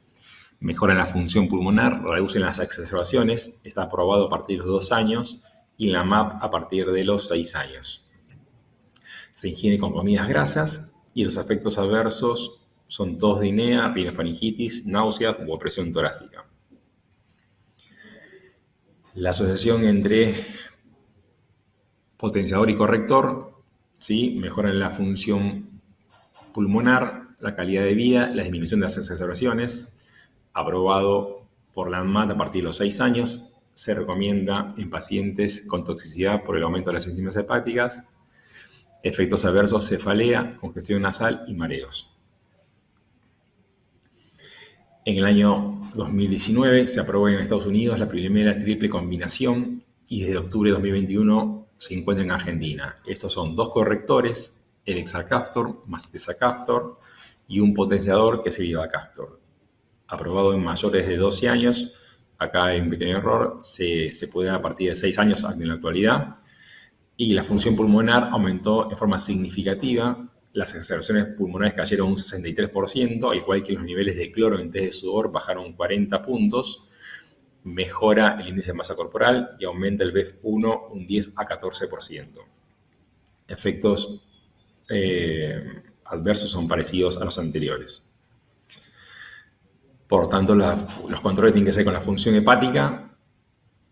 mejoran la función pulmonar, reducen las exacerbaciones, está aprobado a partir de los 2 años y la MAP a partir de los 6 años. Se ingiere con comidas grasas y los efectos adversos son tos de INEA, rinofaringitis, náuseas u opresión torácica. La asociación entre potenciador y corrector, ¿sí? Mejoran la función pulmonar, la calidad de vida, la disminución de las exacerbaciones, aprobado por la ANMAT a partir de los 6 años, se recomienda en pacientes con toxicidad por el aumento de las enzimas hepáticas, efectos adversos, cefalea, congestión nasal y mareos. En el año 2019 se aprobó en Estados Unidos la primera triple combinación y desde octubre de 2021 se encuentra en Argentina. Estos son 2 correctores, el hexacaftor más tezacaftor y un potenciador que es el ivacaftor. Aprobado en mayores de 12 años, acá hay un pequeño error, se puede dar a partir de 6 años en la actualidad, y la función pulmonar aumentó en forma significativa. Las exacerbaciones pulmonares cayeron un 63%, al igual que los niveles de cloro en test de sudor bajaron 40 puntos, mejora el índice de masa corporal y aumenta el BEF1 un 10 a 14%. Efectos adversos son parecidos a los anteriores. Por tanto, los controles tienen que ser con la función hepática,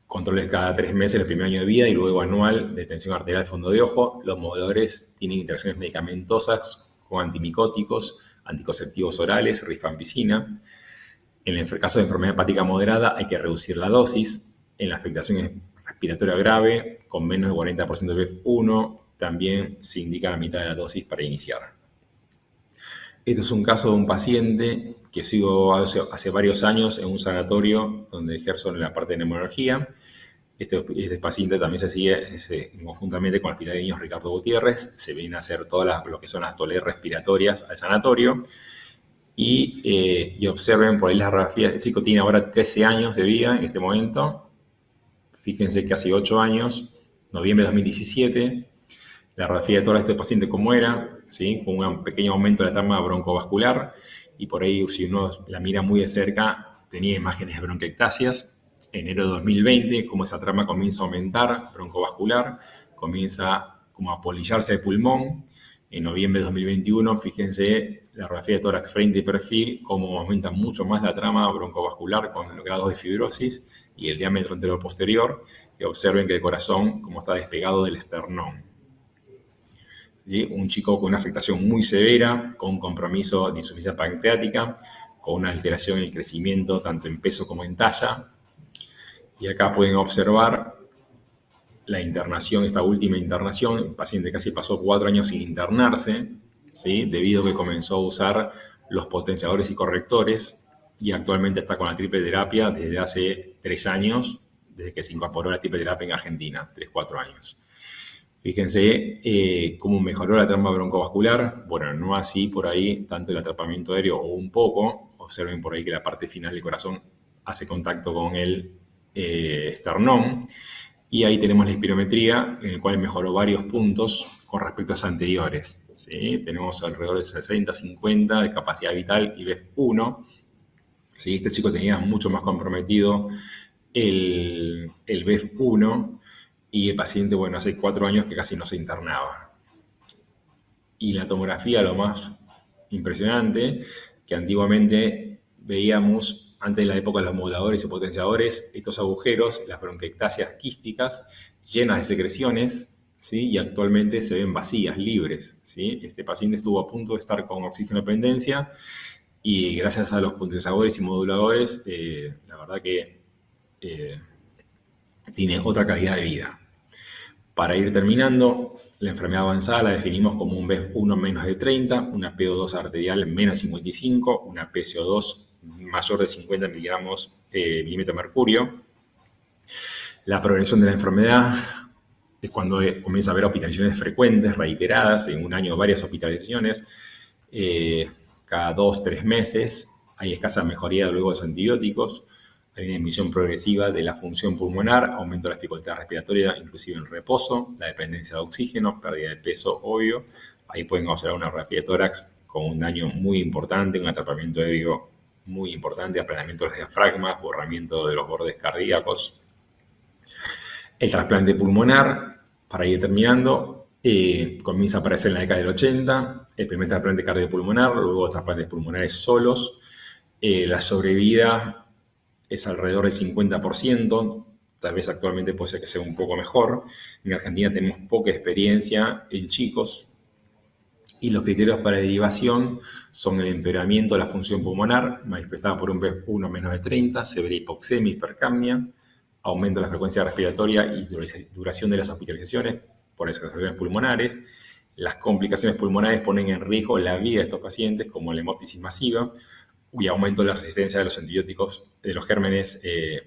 controles cada 3 meses el primer año de vida y luego anual de tensión arterial, fondo de ojo. Los moduladores tienen interacciones medicamentosas con antimicóticos, anticonceptivos orales, rifampicina. En el caso de enfermedad hepática moderada hay que reducir la dosis. En la afectación respiratoria grave, con menos de 40% de BEF1, también se indica la mitad de la dosis para iniciar. Este es un caso de un paciente que sigo hace varios años en un sanatorio donde ejerzo en la parte de neumología. Este paciente también se sigue conjuntamente con el Hospital de Niños Ricardo Gutiérrez. Se vienen a hacer todas lo que son las toleras respiratorias al sanatorio. Y observen por ahí las radiografías. Este chico tiene ahora 13 años de vida en este momento. Fíjense que hace 8 años, noviembre de 2017, la radiografía de todo este paciente como era, ¿sí? Con un pequeño aumento de la trama broncovascular, y por ahí, si uno la mira muy de cerca, tenía imágenes de bronquiectasias. Enero de 2020, como esa trama comienza a aumentar, broncovascular, comienza como a polillarse el pulmón. En noviembre de 2021, fíjense la radiografía de tórax frente y perfil, cómo aumenta mucho más la trama broncovascular con grados de fibrosis y el diámetro anterior posterior, y observen que el corazón como está despegado del esternón. ¿Sí? Un chico con una afectación muy severa, con un compromiso de insuficiencia pancreática, con una alteración en el crecimiento tanto en peso como en talla. Y acá pueden observar la internación, esta última internación. El paciente casi pasó 4 años sin internarse, ¿sí? Debido a que comenzó a usar los potenciadores y correctores, y actualmente está con la triple terapia desde hace 3 años, desde que se incorporó la triple terapia en Argentina, 3-4 años. Fíjense cómo mejoró la trama broncovascular. Bueno, no así por ahí tanto el atrapamiento aéreo o un poco. Observen por ahí que la parte final del corazón hace contacto con el esternón. Y ahí tenemos la espirometría, en el cual mejoró varios puntos con respecto a los anteriores. ¿Sí? Tenemos alrededor de 60-50 de capacidad vital y BEF1. ¿Sí? Este chico tenía mucho más comprometido el BEF1 y el paciente, bueno, hace 4 años que casi no se internaba. Y la tomografía, lo más impresionante, que antiguamente veíamos, antes de la época de los moduladores y potenciadores, estos agujeros, las bronquiectasias quísticas, llenas de secreciones, ¿sí? Y actualmente se ven vacías, libres, ¿sí? Este paciente estuvo a punto de estar con oxígeno dependencia y gracias a los potenciadores y moduladores, la verdad que tiene otra calidad de vida. Para ir terminando, la enfermedad avanzada la definimos como un BEF1 menos de 30, una PO2 arterial menos 55, una PCO2 mayor de 50 milímetros de mercurio. La progresión de la enfermedad es cuando comienza a haber hospitalizaciones frecuentes, reiteradas, en un año varias hospitalizaciones, cada 2-3 meses. Hay escasa mejoría luego de los antibióticos. Hay una disminución progresiva de la función pulmonar, aumento de la dificultad respiratoria, inclusive en reposo, la dependencia de oxígeno, pérdida de peso, obvio. Ahí pueden observar una radiografía de tórax con un daño muy importante, un atrapamiento aéreo muy importante, aplanamiento de los diafragmas, borramiento de los bordes cardíacos. El trasplante pulmonar, para ir terminando, comienza a aparecer en la década del 80, el primer trasplante cardiopulmonar, luego trasplantes pulmonares solos. La sobrevida es alrededor del 50%, tal vez actualmente puede ser que sea un poco mejor. En Argentina tenemos poca experiencia en chicos y los criterios para derivación son el empeoramiento de la función pulmonar, manifestada por un BEF1 menos de 30, severa hipoxemia, hipercapnia, aumento de la frecuencia respiratoria y duración de las hospitalizaciones por exacerbaciones pulmonares. Las complicaciones pulmonares ponen en riesgo la vida de estos pacientes, como la hemóptisis masiva, y aumento de la resistencia de los antibióticos, de los gérmenes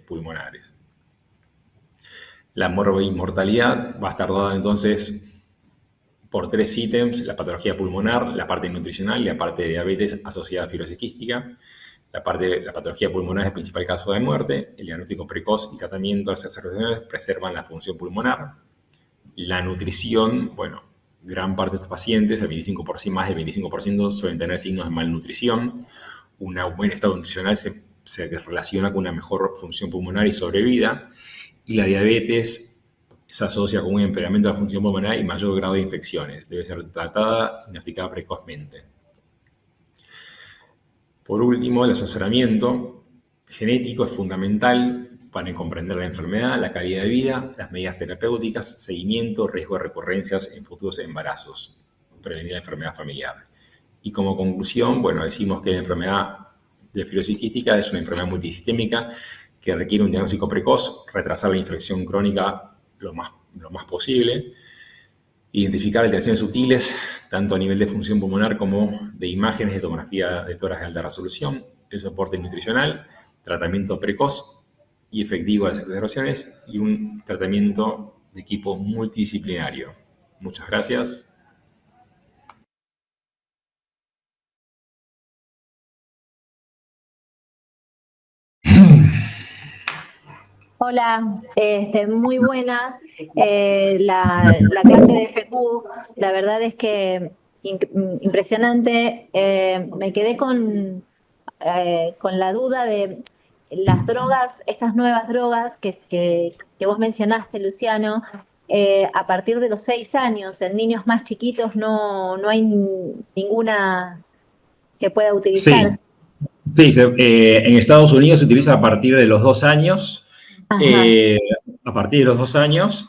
pulmonares. La mortalidad va a estar dada entonces por 3 ítems: la patología pulmonar, la parte nutricional y la parte de diabetes asociada a fibrosis quística. La patología pulmonar es el principal caso de muerte. El diagnóstico precoz y tratamiento de las exacerbaciones preservan la función pulmonar. La nutrición, bueno, gran parte de estos pacientes, más del 25%, suelen tener signos de malnutrición. Un buen estado nutricional se relaciona con una mejor función pulmonar y sobrevida. Y la diabetes se asocia con un empeoramiento de la función pulmonar y mayor grado de infecciones. Debe ser tratada y diagnosticada precozmente. Por último, el asesoramiento genético es fundamental para comprender la enfermedad, la calidad de vida, las medidas terapéuticas, seguimiento, riesgo de recurrencias en futuros embarazos, prevenir la enfermedad familiar. Y como conclusión, bueno, decimos que la enfermedad de fibrosis quística es una enfermedad multisistémica que requiere un diagnóstico precoz, retrasar la infección crónica lo más posible, identificar alteraciones sutiles, tanto a nivel de función pulmonar como de imágenes de tomografía de tórax de alta resolución, el soporte nutricional, tratamiento precoz y efectivo de las exacerbaciones y un tratamiento de equipo multidisciplinario. Muchas gracias. Hola, muy buena la clase de FQ. La verdad es que impresionante. Me quedé con la duda de las drogas, estas nuevas drogas que vos mencionaste, Luciano, a partir de los 6 años. En niños más chiquitos no hay ninguna que pueda utilizar. Sí, en Estados Unidos se utiliza a partir de los 2 años. A partir de los 2 años,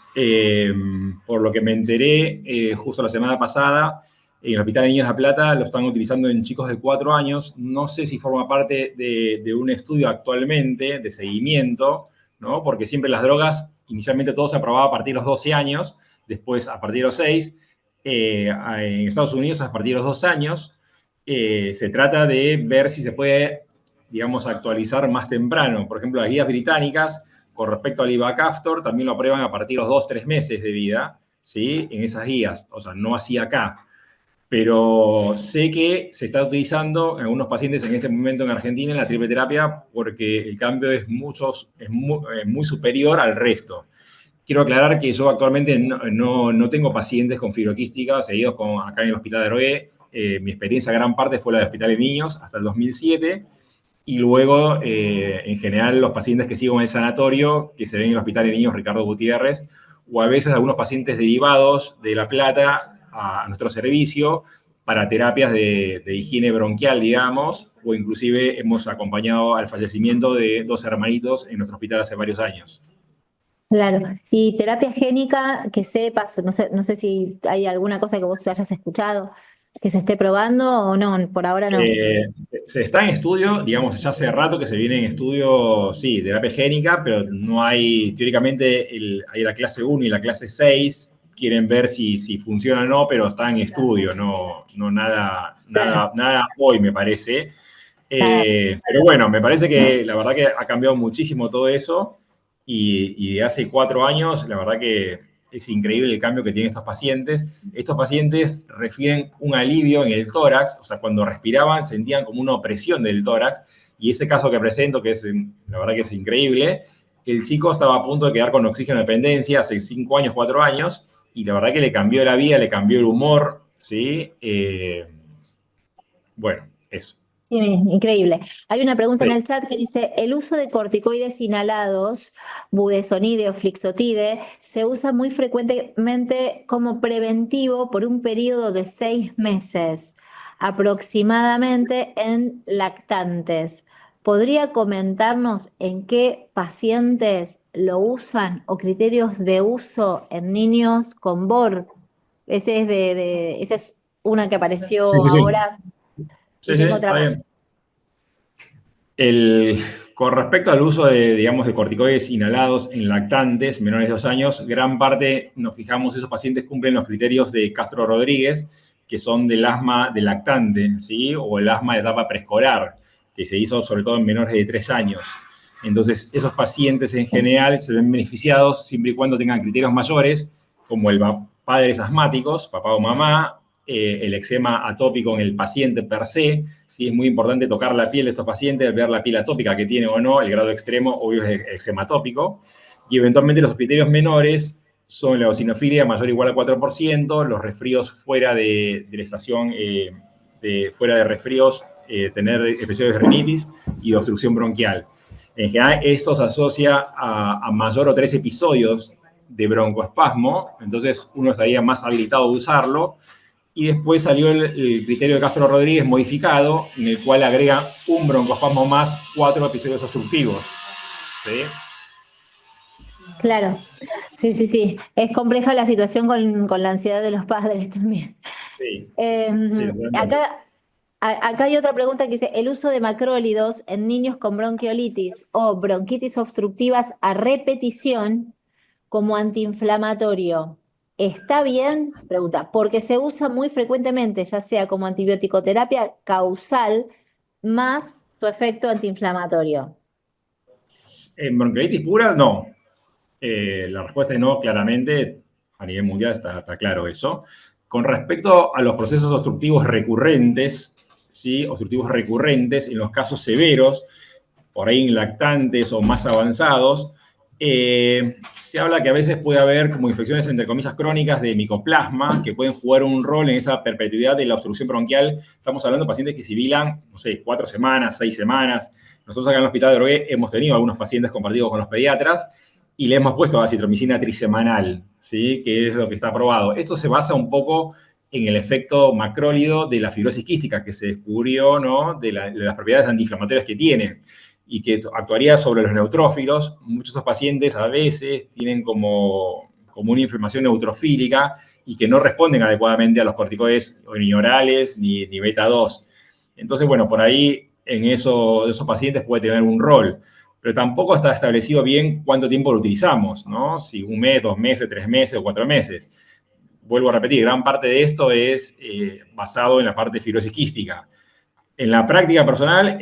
por lo que me enteré justo la semana pasada, en el Hospital de Niños de La Plata lo están utilizando en chicos de 4 años. No sé si forma parte de un estudio actualmente de seguimiento, ¿no? Porque siempre las drogas, inicialmente todo se aprobaba a partir de los 12 años, después a partir de los 6. En Estados Unidos a partir de los 2 años. Se trata de ver si se puede, digamos, actualizar más temprano. Por ejemplo, las guías británicas con respecto al Ivacaftor también lo aprueban a partir de los 2-3 meses de vida, ¿sí? En esas guías, o sea, no así acá. Pero sé que se está utilizando en algunos pacientes en este momento en Argentina en la triple terapia porque el cambio es muy superior al resto. Quiero aclarar que yo actualmente no tengo pacientes con fibroquística seguidos acá en el Hospital de Drogué. Mi experiencia, gran parte, fue la de Hospital de Niños hasta el 2007. y luego, en general, los pacientes que sigo en el sanatorio, que se ven en el Hospital de Niños Ricardo Gutiérrez, o a veces algunos pacientes derivados de La Plata a nuestro servicio para terapias de higiene bronquial, digamos, o inclusive hemos acompañado al fallecimiento de 2 hermanitos en nuestro hospital hace varios años. Claro. Y terapia génica, que sepas, no sé si hay alguna cosa que vos hayas escuchado que se esté probando o no, por ahora no. Se está en estudio, digamos, ya hace rato que se viene en estudio, sí, terapia génica, pero no hay, teóricamente, hay la clase 1 y la clase 6, quieren ver si funciona o no, pero está en estudio, no nada, Claro. nada hoy, me parece. Ah, Pero bueno, me parece que la verdad que ha cambiado muchísimo todo eso y de hace 4 años, la verdad que es increíble el cambio que tienen estos pacientes. Estos pacientes refieren un alivio en el tórax, o sea, cuando respiraban sentían como una opresión del tórax, y ese caso que presento, que es la verdad que es increíble, el chico estaba a punto de quedar con oxígeno dependencia hace 5 años, 4 años, y la verdad que le cambió la vida, le cambió el humor, ¿sí? Bueno, eso. sí, increíble. Hay una pregunta en Sí. el chat que dice, ¿el uso de corticoides inhalados, budesonide o flixotide, se usa muy frecuentemente como preventivo por un periodo de 6 meses, aproximadamente en lactantes? ¿Podría comentarnos en qué pacientes lo usan o criterios de uso en niños con BOR? Esa es una que Sí, apareció sí, sí. ahora y Sí, sí, tengo otra está más. bien. Con respecto al uso de, digamos, de corticoides inhalados en lactantes menores de 2 años, gran parte nos fijamos, esos pacientes cumplen los criterios de Castro Rodríguez, que son del asma de lactante, ¿sí? O el asma de etapa preescolar, que se hizo sobre todo en menores de 3 años. Entonces, esos pacientes en general se ven beneficiados siempre y cuando tengan criterios mayores, como el padres asmáticos, papá o mamá, el eczema atópico en el paciente per se. Sí, es muy importante tocar la piel de estos pacientes, ver la piel atópica que tiene o no, el grado extremo, obvio, es eczema atópico. Y eventualmente los criterios menores son la eosinofilia mayor o igual a 4%, los resfríos fuera de la estación, fuera de resfríos, tener episodios de rinitis y de obstrucción bronquial. En general, esto se asocia a mayor o 3 episodios de broncoespasmo, entonces uno estaría más habilitado a usarlo. Y después salió el criterio de Castro Rodríguez modificado, en el cual agrega un broncoespasmo más 4 episodios obstructivos. ¿Sí? Claro, sí, sí, sí. Es compleja la situación con la ansiedad de los padres también. Sí, Eh, sí, totalmente. acá hay otra pregunta que dice, ¿el uso de macrólidos en niños con bronquiolitis o bronquitis obstructivas a repetición como antiinflamatorio está bien? Pregunta, porque se usa muy frecuentemente, ya sea como antibiótico terapia causal más su efecto antiinflamatorio. En bronquiolitis pura, no. La respuesta es no, claramente, a nivel mundial está claro eso. Con respecto a los procesos obstructivos recurrentes, ¿sí? Obstructivos recurrentes, en los casos severos, por ahí en lactantes o más avanzados, se habla que a veces puede haber como infecciones, entre comillas, crónicas de micoplasma que pueden jugar un rol en esa perpetuidad de la obstrucción bronquial. Estamos hablando de pacientes que sibilan, no sé, 4 semanas, 6 semanas. Nosotros acá en el Hospital de Drogué hemos tenido algunos pacientes compartidos con los pediatras y le hemos puesto acitromicina trisemanal, ¿sí? Que es lo que está aprobado. Esto se basa un poco en el efecto macrólido de la fibrosis quística que se descubrió, ¿no? De las propiedades antiinflamatorias que tiene y que actuaría sobre los neutrófilos. Muchos de estos pacientes a veces tienen como una inflamación neutrofílica y que no responden adecuadamente a los corticoides ni orales ni beta 2. Entonces, bueno, por ahí en esos pacientes puede tener un rol, pero tampoco está establecido bien cuánto tiempo lo utilizamos, ¿no? Si 1 mes, 2 meses, 3 meses o 4 meses. Vuelvo a repetir, gran parte de esto es basado en la parte de fibrosis quística. En la práctica personal,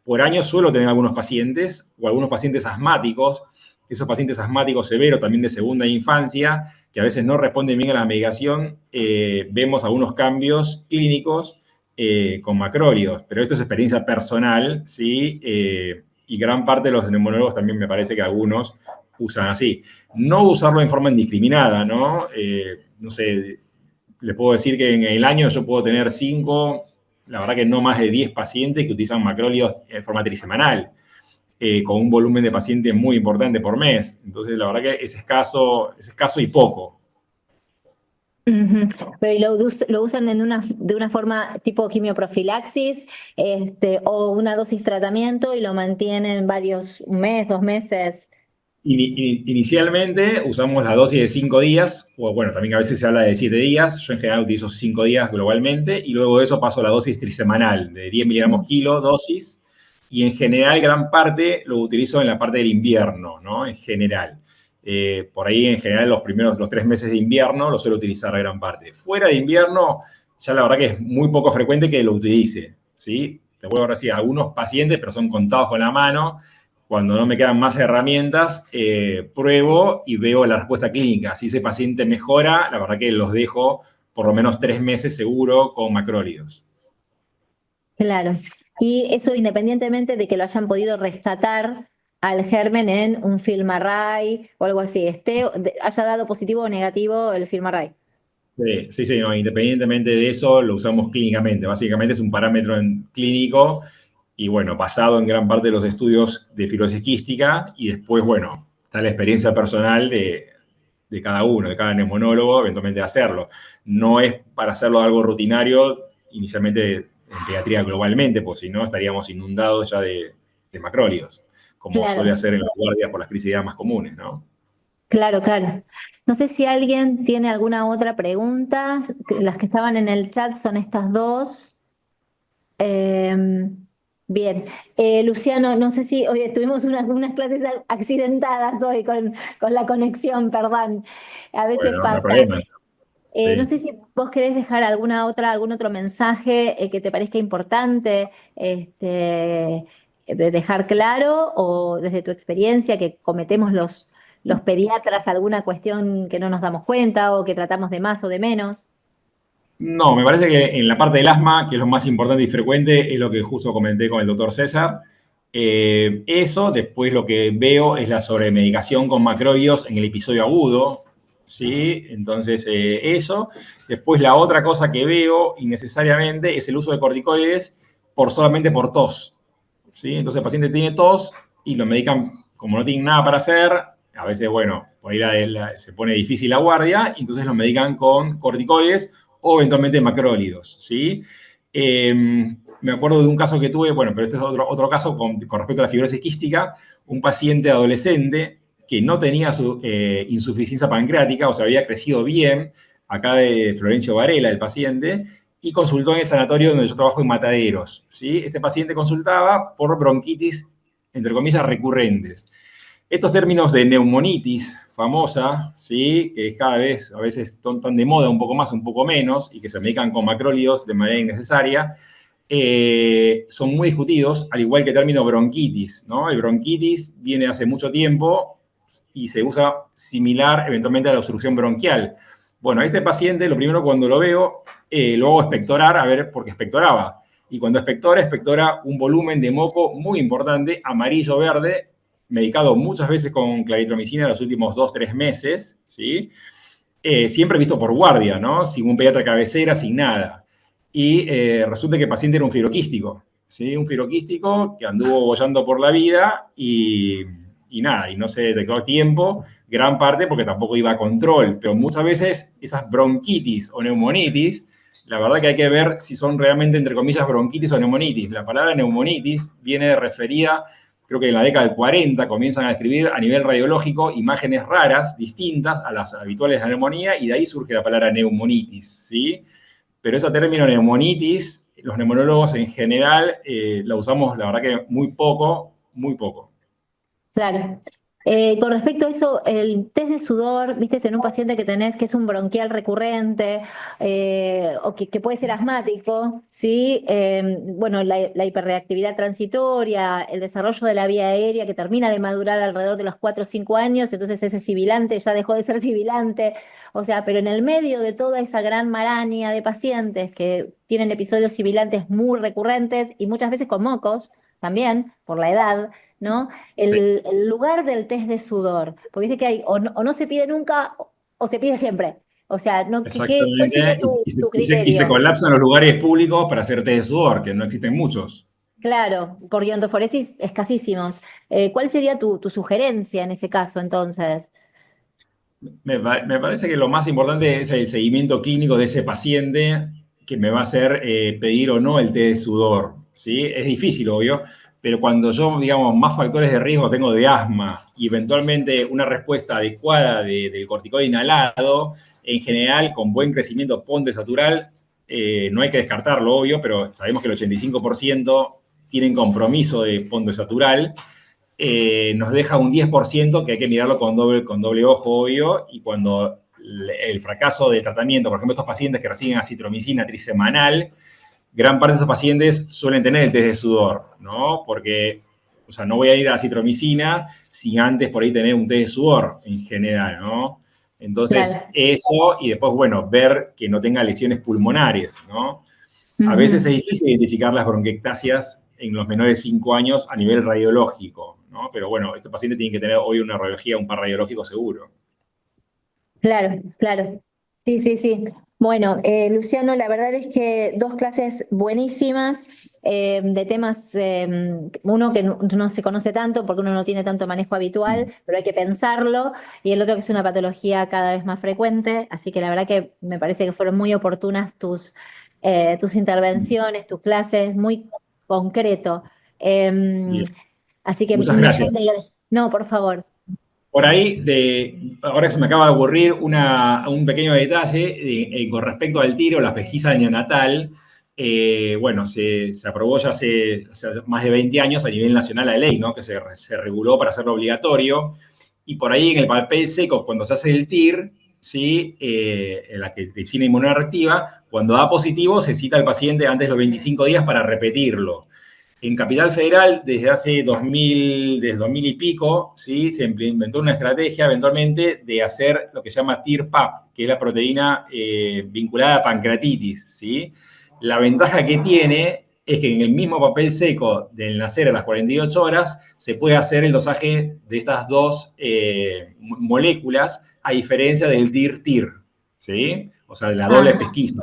por año suelo tener algunos pacientes o algunos pacientes asmáticos, esos pacientes asmáticos severos también de segunda infancia, que a veces no responden bien a la medicación, vemos algunos cambios clínicos con macrólidos, pero esto es experiencia personal, ¿sí? Y gran parte de los neumonólogos también me parece que algunos usan así. No usarlo en forma indiscriminada, ¿no? No sé, les puedo decir que en el año yo puedo tener 5 la verdad que no más de 10 pacientes que utilizan macrólidos en forma trisemanal, con un volumen de pacientes muy importante por mes. Entonces, la verdad que es escaso y poco. Ujú. Pero ¿y lo usan de una forma tipo quimioprofilaxis, o una dosis tratamiento y lo mantienen un mes, 2 meses? Inicialmente usamos la dosis de 5 días, o bueno, también a veces se habla de 7 días, yo en general utilizo 5 días globalmente, y luego de eso paso a la dosis trisemanal, de 10 miligramos kilo dosis, y en general gran parte lo utilizo en la parte del invierno, ¿no? En general. Por ahí en general los 3 meses de invierno lo suelo utilizar gran parte. Fuera de invierno, ya la verdad que es muy poco frecuente que lo utilice, ¿sí? Te vuelvo a decir, algunos pacientes, pero son contados con la mano. Cuando no me quedan más herramientas, pruebo y veo la respuesta clínica. Si ese paciente mejora, la verdad que los dejo por lo menos 3 meses seguro con macrólidos. Claro. Y eso independientemente de que lo hayan podido rescatar al germen en un FilmArray o algo así, haya dado positivo o negativo el FilmArray. Sí, no, independientemente de eso, lo usamos clínicamente. Básicamente es un parámetro clínico y, bueno, basado en gran parte de los estudios de fibrosis quística y después, bueno, está la experiencia personal de cada uno, de cada neumonólogo, eventualmente hacerlo. No es para hacerlo algo rutinario, inicialmente en pediatría globalmente, pues si no estaríamos inundados ya de macrólidos, como suele Claro, hacer en las guardias por las crisis más comunes, ¿no? claro, claro. No sé si alguien tiene alguna otra pregunta. Las que estaban en el chat son estas dos. Bien. Luciano, no sé si hoy tuvimos unas clases accidentadas hoy con la conexión, perdón. A veces Bueno, no hay pasa. problema. No Sí. sé si vos querés dejar algún otro mensaje que te parezca importante, de dejar claro, o desde tu experiencia que cometemos los pediatras alguna cuestión que no nos damos cuenta o que tratamos de más o de menos. No, me parece que en la parte del asma, que es lo más importante y frecuente, es lo que justo comenté con el doctor César. Eso, después lo que veo es la sobremedicación con macrólidos en el episodio agudo, ¿sí? Entonces, eso. Después la otra cosa que veo innecesariamente es el uso de corticoides solamente por tos, ¿sí? Entonces el paciente tiene tos y lo medican como no tienen nada para hacer. A veces, bueno, por ahí se pone difícil la guardia, y entonces lo medican con corticoides o eventualmente macrólidos, ¿sí? Me acuerdo de un caso que tuve, bueno, pero este es otro caso con respecto a la fibrosis quística, un paciente adolescente que no tenía insuficiencia pancreática, o sea, había crecido bien, acá de Florencio Varela, el paciente, y consultó en el sanatorio donde yo trabajo en Mataderos, ¿sí? Este paciente consultaba por bronquitis, entre comillas, recurrentes. Estos términos de neumonitis famosa, ¿sí? Que cada vez, a veces están de moda un poco más, un poco menos, y que se medican con macrólidos de manera innecesaria, son muy discutidos, al igual que el término bronquitis, ¿no? El bronquitis viene hace mucho tiempo y se usa similar eventualmente a la obstrucción bronquial. Bueno, a este paciente, lo primero cuando lo veo, lo hago expectorar, a ver, porque expectoraba. Y cuando expectora un volumen de moco muy importante, amarillo-verde, medicado muchas veces con claritromicina en los últimos 2, 3 meses, ¿sí? Siempre visto por guardia, ¿no? Sin un pediatra cabecera, sin nada. Y resulta que el paciente era un fibroquístico, ¿sí? Un fibroquístico que anduvo bollando por la vida y nada, y no se detectó a tiempo, gran parte porque tampoco iba a control, pero muchas veces esas bronquitis o neumonitis, la verdad que hay que ver si son realmente, entre comillas, bronquitis o neumonitis. La palabra neumonitis viene referida, creo que en la década del 40 comienzan a describir a nivel radiológico imágenes raras, distintas a las habituales de la neumonía, y de ahí surge la palabra neumonitis, ¿sí? Pero ese término neumonitis, los neumonólogos en general la usamos, la verdad que muy poco, muy poco. Claro. Con respecto a eso, el test de sudor, viste, en un paciente que tenés que es un bronquial recurrente, o que puede ser asmático, ¿sí? Bueno, la hiperreactividad transitoria, el desarrollo de la vía aérea que termina de madurar alrededor de los 4 o 5 años, entonces ese sibilante ya dejó de ser sibilante. O sea, pero en el medio de toda esa gran maraña de pacientes que tienen episodios sibilantes muy recurrentes y muchas veces con mocos, también por la edad, ¿no? Sí. El lugar del test de sudor, porque dice que hay o no se pide nunca o se pide siempre. O sea, no, ¿cuál sería Exactamente. tu Y se criterio? colapsan los lugares públicos para hacer test de sudor, que no existen muchos. Claro, por iontoforesis escasísimos. ¿Cuál sería tu sugerencia en ese caso, entonces? Me parece que lo más importante es el seguimiento clínico de ese paciente que me va a hacer pedir o no el test de sudor, ¿sí? Es difícil, obvio, pero cuando yo, digamos, más factores de riesgo tengo de asma y eventualmente una respuesta adecuada del corticoide inhalado, en general, con buen crecimiento pontoesatural, no hay que descartarlo, obvio, pero sabemos que el 85% tienen compromiso de pontoesatural, nos deja un 10% que hay que mirarlo con doble ojo, obvio, y cuando el fracaso del tratamiento, por ejemplo, estos pacientes que reciben acitromicina trisemanal, gran parte de estos pacientes suelen tener el test de sudor, ¿no? Porque, o sea, no voy a ir a la acitromicina sin antes por ahí tener un test de sudor en general, ¿no? Entonces, Claro. eso, y después, bueno, ver que no tenga lesiones pulmonares, ¿no? A veces es Ujú. difícil identificar las bronquiectasias en los menores de 5 años a nivel radiológico, ¿no? Pero bueno, este paciente tiene que tener hoy una radiología, un par radiológico seguro. Claro, claro. Sí, sí, sí. Bueno, Luciano, la verdad es que dos clases buenísimas de temas, uno que no se conoce tanto porque uno no tiene tanto manejo habitual, pero hay que pensarlo, y el otro que es una patología cada vez más frecuente, así que la verdad que me parece que fueron muy oportunas tus intervenciones, tus clases, muy concreto. Em, Bien, Así que muchas un gracias. millón de... No, por favor. Por ahí, ahora se me acaba de ocurrir un pequeño detalle con respecto al tiro, las pesquisas de neonatal. Bueno, se aprobó ya hace más de 20 años a nivel nacional la ley, ¿no? Que se reguló para hacerlo obligatorio. Y por ahí en el papel seco, cuando se hace el TIR, ¿sí? En la que tripsina inmunoreactiva, cuando da positivo, se cita al paciente antes de los 25 días para repetirlo. En Capital Federal, desde hace 2000, desde 2000 y pico, ¿sí? Se implementó una estrategia eventualmente de hacer lo que se llama TIR-PAP, que es la proteína vinculada a pancreatitis, ¿sí? La ventaja que tiene es que en el mismo papel seco del nacer a las 48 horas se puede hacer el dosaje de estas dos moléculas, a diferencia del TIR-TIR, ¿sí? O sea, de la doble Ajá. pesquisa.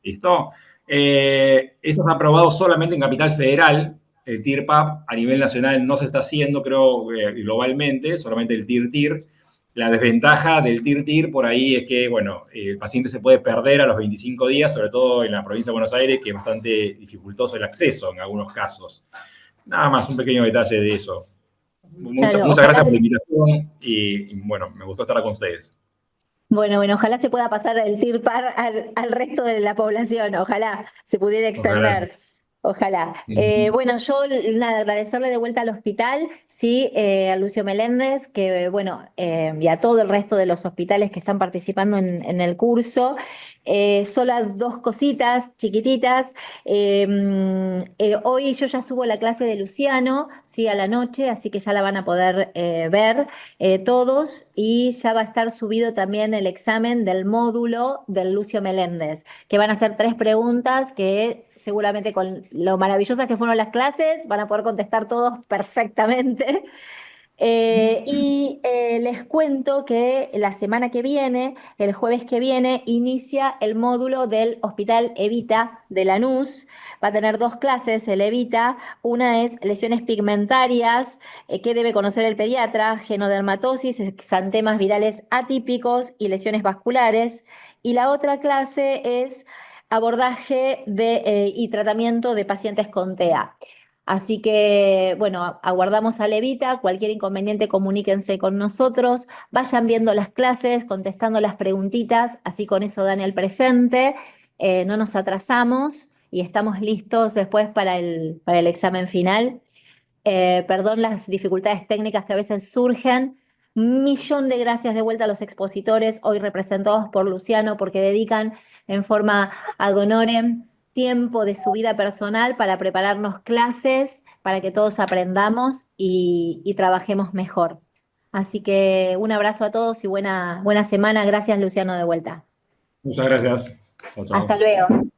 ¿Listo? Eso está aprobado solamente en Capital Federal. El TIR-PAP a nivel nacional no se está haciendo, creo, globalmente, solamente el TIR-TIR. La desventaja del TIR-TIR por ahí es que, bueno, el paciente se puede perder a los 25 días, sobre todo en la provincia de Buenos Aires, que es bastante dificultoso el acceso en algunos casos. Nada más, un pequeño detalle de eso. Claro, Muchas ojalá. gracias por la invitación y bueno, me gustó estar con ustedes. Bueno, bueno, ojalá se pueda pasar el TIRPAR al resto de la población, ojalá se pudiera Ojalá. extender, ojalá. Ujú. Bueno, yo nada, agradecerle de vuelta al hospital, sí, a Lucio Meléndez, que bueno, y a todo el resto de los hospitales que están participando en el curso. Solo dos cositas chiquititas. Hoy yo ya subo la clase de Luciano, sí, a la noche, así que ya la van a poder ver todos, y ya va a estar subido también el examen del módulo del Lucio Meléndez, que van a ser tres preguntas que seguramente con lo maravillosas que fueron las clases van a poder contestar todos perfectamente. Les cuento que la semana que viene, el jueves que viene, inicia el módulo del Hospital Evita de Lanús. Va a tener dos clases el Evita. Una es lesiones pigmentarias, que debe conocer el pediatra, genodermatosis, exantemas virales atípicos y lesiones vasculares. Y la otra clase es abordaje y tratamiento de pacientes con TEA. Así que, bueno, aguardamos a Levita. Cualquier inconveniente, comuníquense con nosotros. Vayan viendo las clases, contestando las preguntitas, así con eso dan el presente. No nos atrasamos y estamos listos después para el examen final. Perdón las dificultades técnicas que a veces surgen. Millón de gracias de vuelta a los expositores, hoy representados por Luciano, porque dedican en forma ad honorem tiempo de su vida personal para prepararnos clases, para que todos aprendamos y trabajemos mejor. Así que un abrazo a todos y buena semana. Gracias, Luciano, de vuelta. Muchas gracias. Chao, Hasta chao. luego.